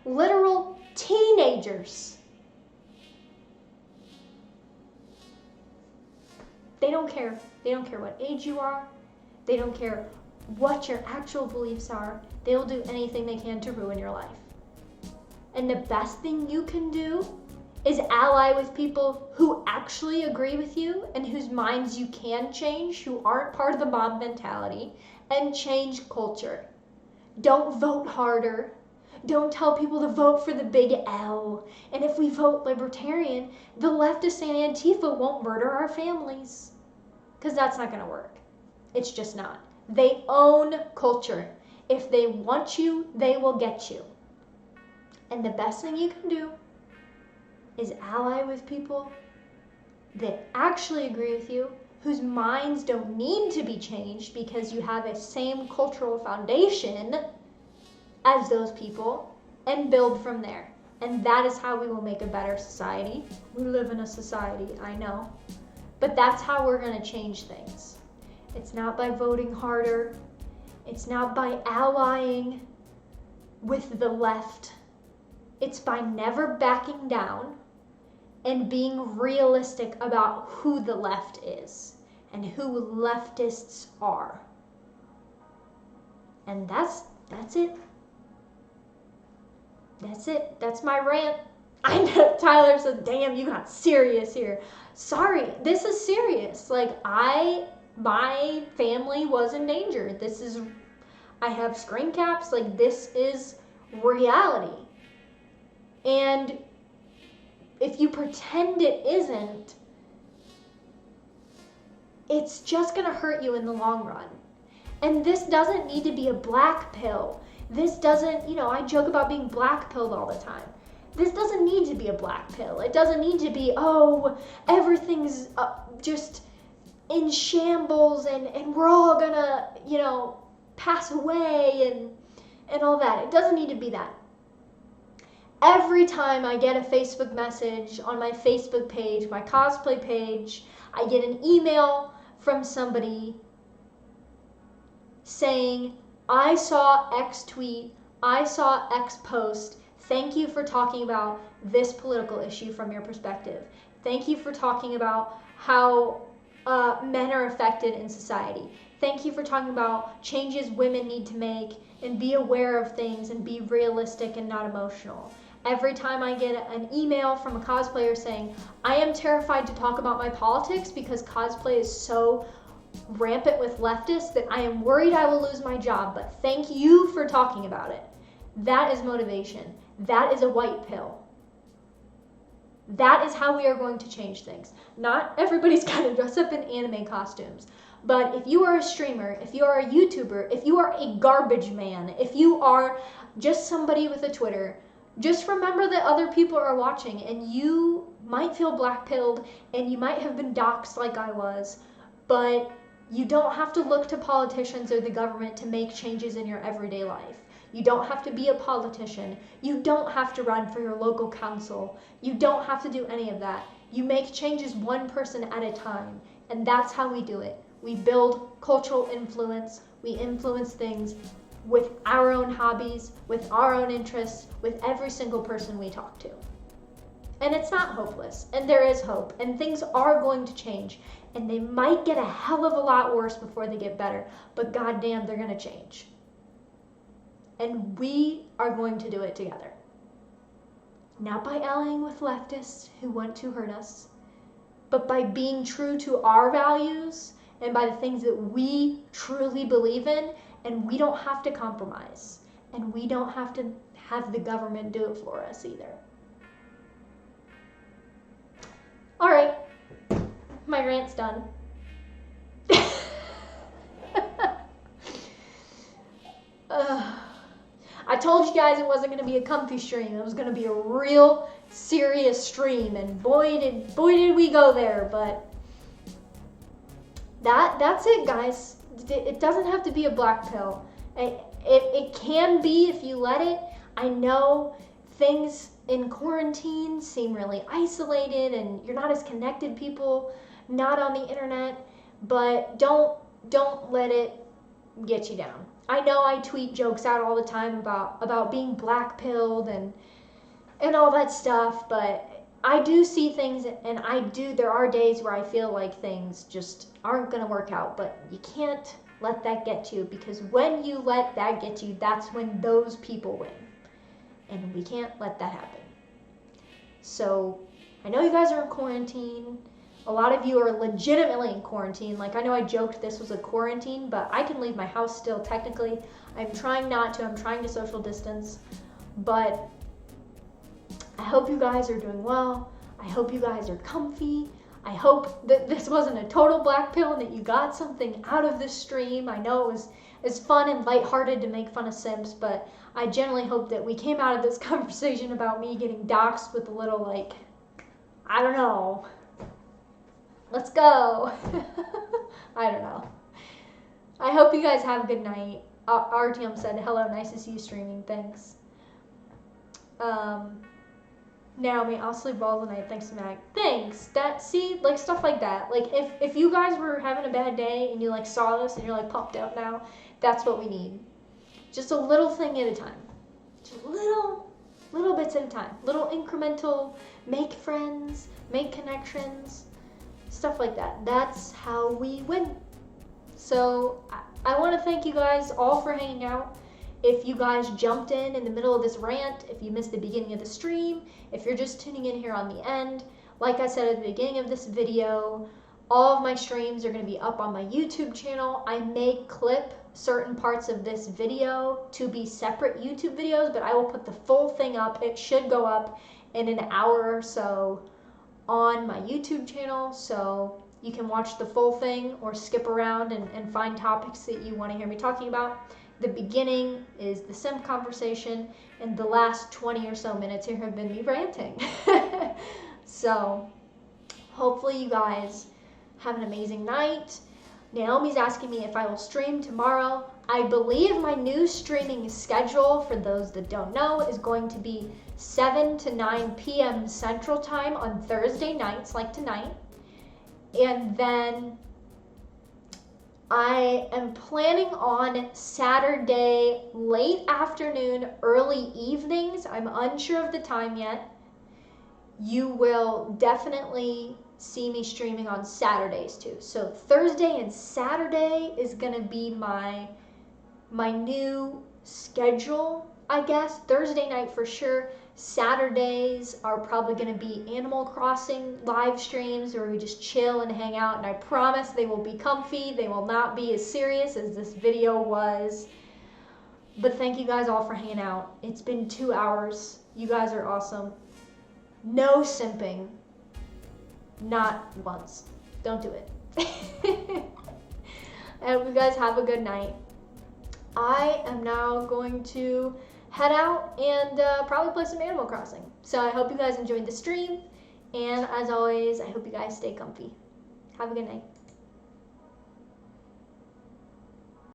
Literal teenagers. They don't care. They don't care what age you are. They don't care what your actual beliefs are. They will do anything they can to ruin your life. And the best thing you can do is ally with people who actually agree with you and whose minds you can change, who aren't part of the mob mentality, and change culture. Don't vote harder. Don't tell people to vote for the big L. And if we vote libertarian, the leftists and Antifa won't murder our families. Because that's not going to work. It's just not. They own culture. If they want you, they will get you. And the best thing you can do is ally with people that actually agree with you, whose minds don't need to be changed because you have a same cultural foundation as those people, and build from there. And that is how we will make a better society. We live in a society, I know. But that's how we're going to change things. It's not by voting harder. It's not by allying with the left. It's by never backing down and being realistic about who the left is and who leftists are. And that's it. That's it. That's my rant. I know Tyler said, damn, you got serious here. Sorry, this is serious. Like, my family was in danger. I have screen caps. Like, this is reality. And if you pretend it isn't, it's just going to hurt you in the long run. And this doesn't need to be a black pill. This doesn't, I joke about being black pilled all the time. This doesn't need to be a black pill. It doesn't need to be, everything's just in shambles and we're all gonna, pass away and all that. It doesn't need to be that. Every time I get a Facebook message on my Facebook page, my cosplay page, I get an email from somebody saying, I saw X tweet, I saw X post. Thank you for talking about this political issue from your perspective. Thank you for talking about how men are affected in society. Thank you for talking about changes women need to make and be aware of things and be realistic and not emotional. Every time I get an email from a cosplayer saying, I am terrified to talk about my politics because cosplay is so rampant with leftists that I am worried I will lose my job, but thank you for talking about it. That is motivation. That is a white pill. That is how we are going to change things. Not everybody's got to dress up in anime costumes. But if you are a streamer, if you are a YouTuber, if you are a garbage man, if you are just somebody with a Twitter, just remember that other people are watching, and you might feel black-pilled, and you might have been doxxed like I was, but you don't have to look to politicians or the government to make changes in your everyday life. You don't have to be a politician. You don't have to run for your local council. You don't have to do any of that. You make changes one person at a time, and that's how we do it. We build cultural influence. We influence things with our own hobbies, with our own interests, with every single person we talk to. And it's not hopeless, and there is hope, and things are going to change, and they might get a hell of a lot worse before they get better, but goddamn, they're going to change. And we are going to do it together. Not by allying with leftists who want to hurt us, but by being true to our values and by the things that we truly believe in, and we don't have to compromise. And we don't have to have the government do it for us either. All right, my rant's done. I told you guys it wasn't going to be a comfy stream. It was going to be a real serious stream, and boy did we go there. But that's it, guys. It doesn't have to be a black pill. It can be if you let it. I know things in quarantine seem really isolated, and you're not as connected people, not on the internet, but don't let it get you down. I know I tweet jokes out all the time about being black-pilled and all that stuff, but I do see things, and there are days where I feel like things just aren't going to work out, but you can't let that get you, because when you let that get you, that's when those people win, and we can't let that happen. So I know you guys are in quarantine. A lot of you are legitimately in quarantine. Like, I know I joked this was a quarantine, but I can leave my house still technically. I'm trying not to. I'm trying to social distance. But I hope you guys are doing well. I hope you guys are comfy. I hope that this wasn't a total black pill and that you got something out of this stream. I know it was fun and lighthearted to make fun of simps, but I generally hope that we came out of this conversation about me getting doxxed with a little, like, I don't know. Let's go. I don't know. I hope you guys have a good night. RTM said, hello, nice to see you streaming. Thanks. Naomi, I'll sleep all the night. Thanks, Mac. Thanks. Like, stuff like that. Like, if you guys were having a bad day and you, like, saw this and you're, like, pumped up now, that's what we need. Just a little thing at a time. Just little bits at a time. Little incremental, make friends, make connections, stuff like that. That's how we win. So I want to thank you guys all for hanging out. If you guys jumped in the middle of this rant, if you missed the beginning of the stream, if you're just tuning in here on the end, like I said at the beginning of this video, all of my streams are going to be up on my YouTube channel. I may clip certain parts of this video to be separate YouTube videos, but I will put the full thing up. It should go up in an hour or so on my YouTube channel, so you can watch the full thing or skip around and find topics that you want to hear me talking about. The beginning is the simp conversation, and the last 20 or so minutes here have been me ranting. So hopefully you guys have an amazing night. Naomi's asking me if I will stream tomorrow. I believe my new streaming schedule, for those that don't know, is going to be 7 to 9 p.m. Central Time on Thursday nights, like tonight. And then I am planning on Saturday late afternoon, early evenings. I'm unsure of the time yet. You will definitely see me streaming on Saturdays too. So Thursday and Saturday is gonna be my new schedule, I guess. Thursday night for sure. Saturdays are probably going to be Animal Crossing live streams where we just chill and hang out, and I promise they will be comfy. They will not be as serious as this video was. But thank you guys all for hanging out. It's been 2 hours. You guys are awesome. No simping. Not once. Don't do it. I hope you guys have a good night. I am now going to head out and probably play some Animal Crossing. So I hope you guys enjoyed the stream. And as always, I hope you guys stay comfy. Have a good night.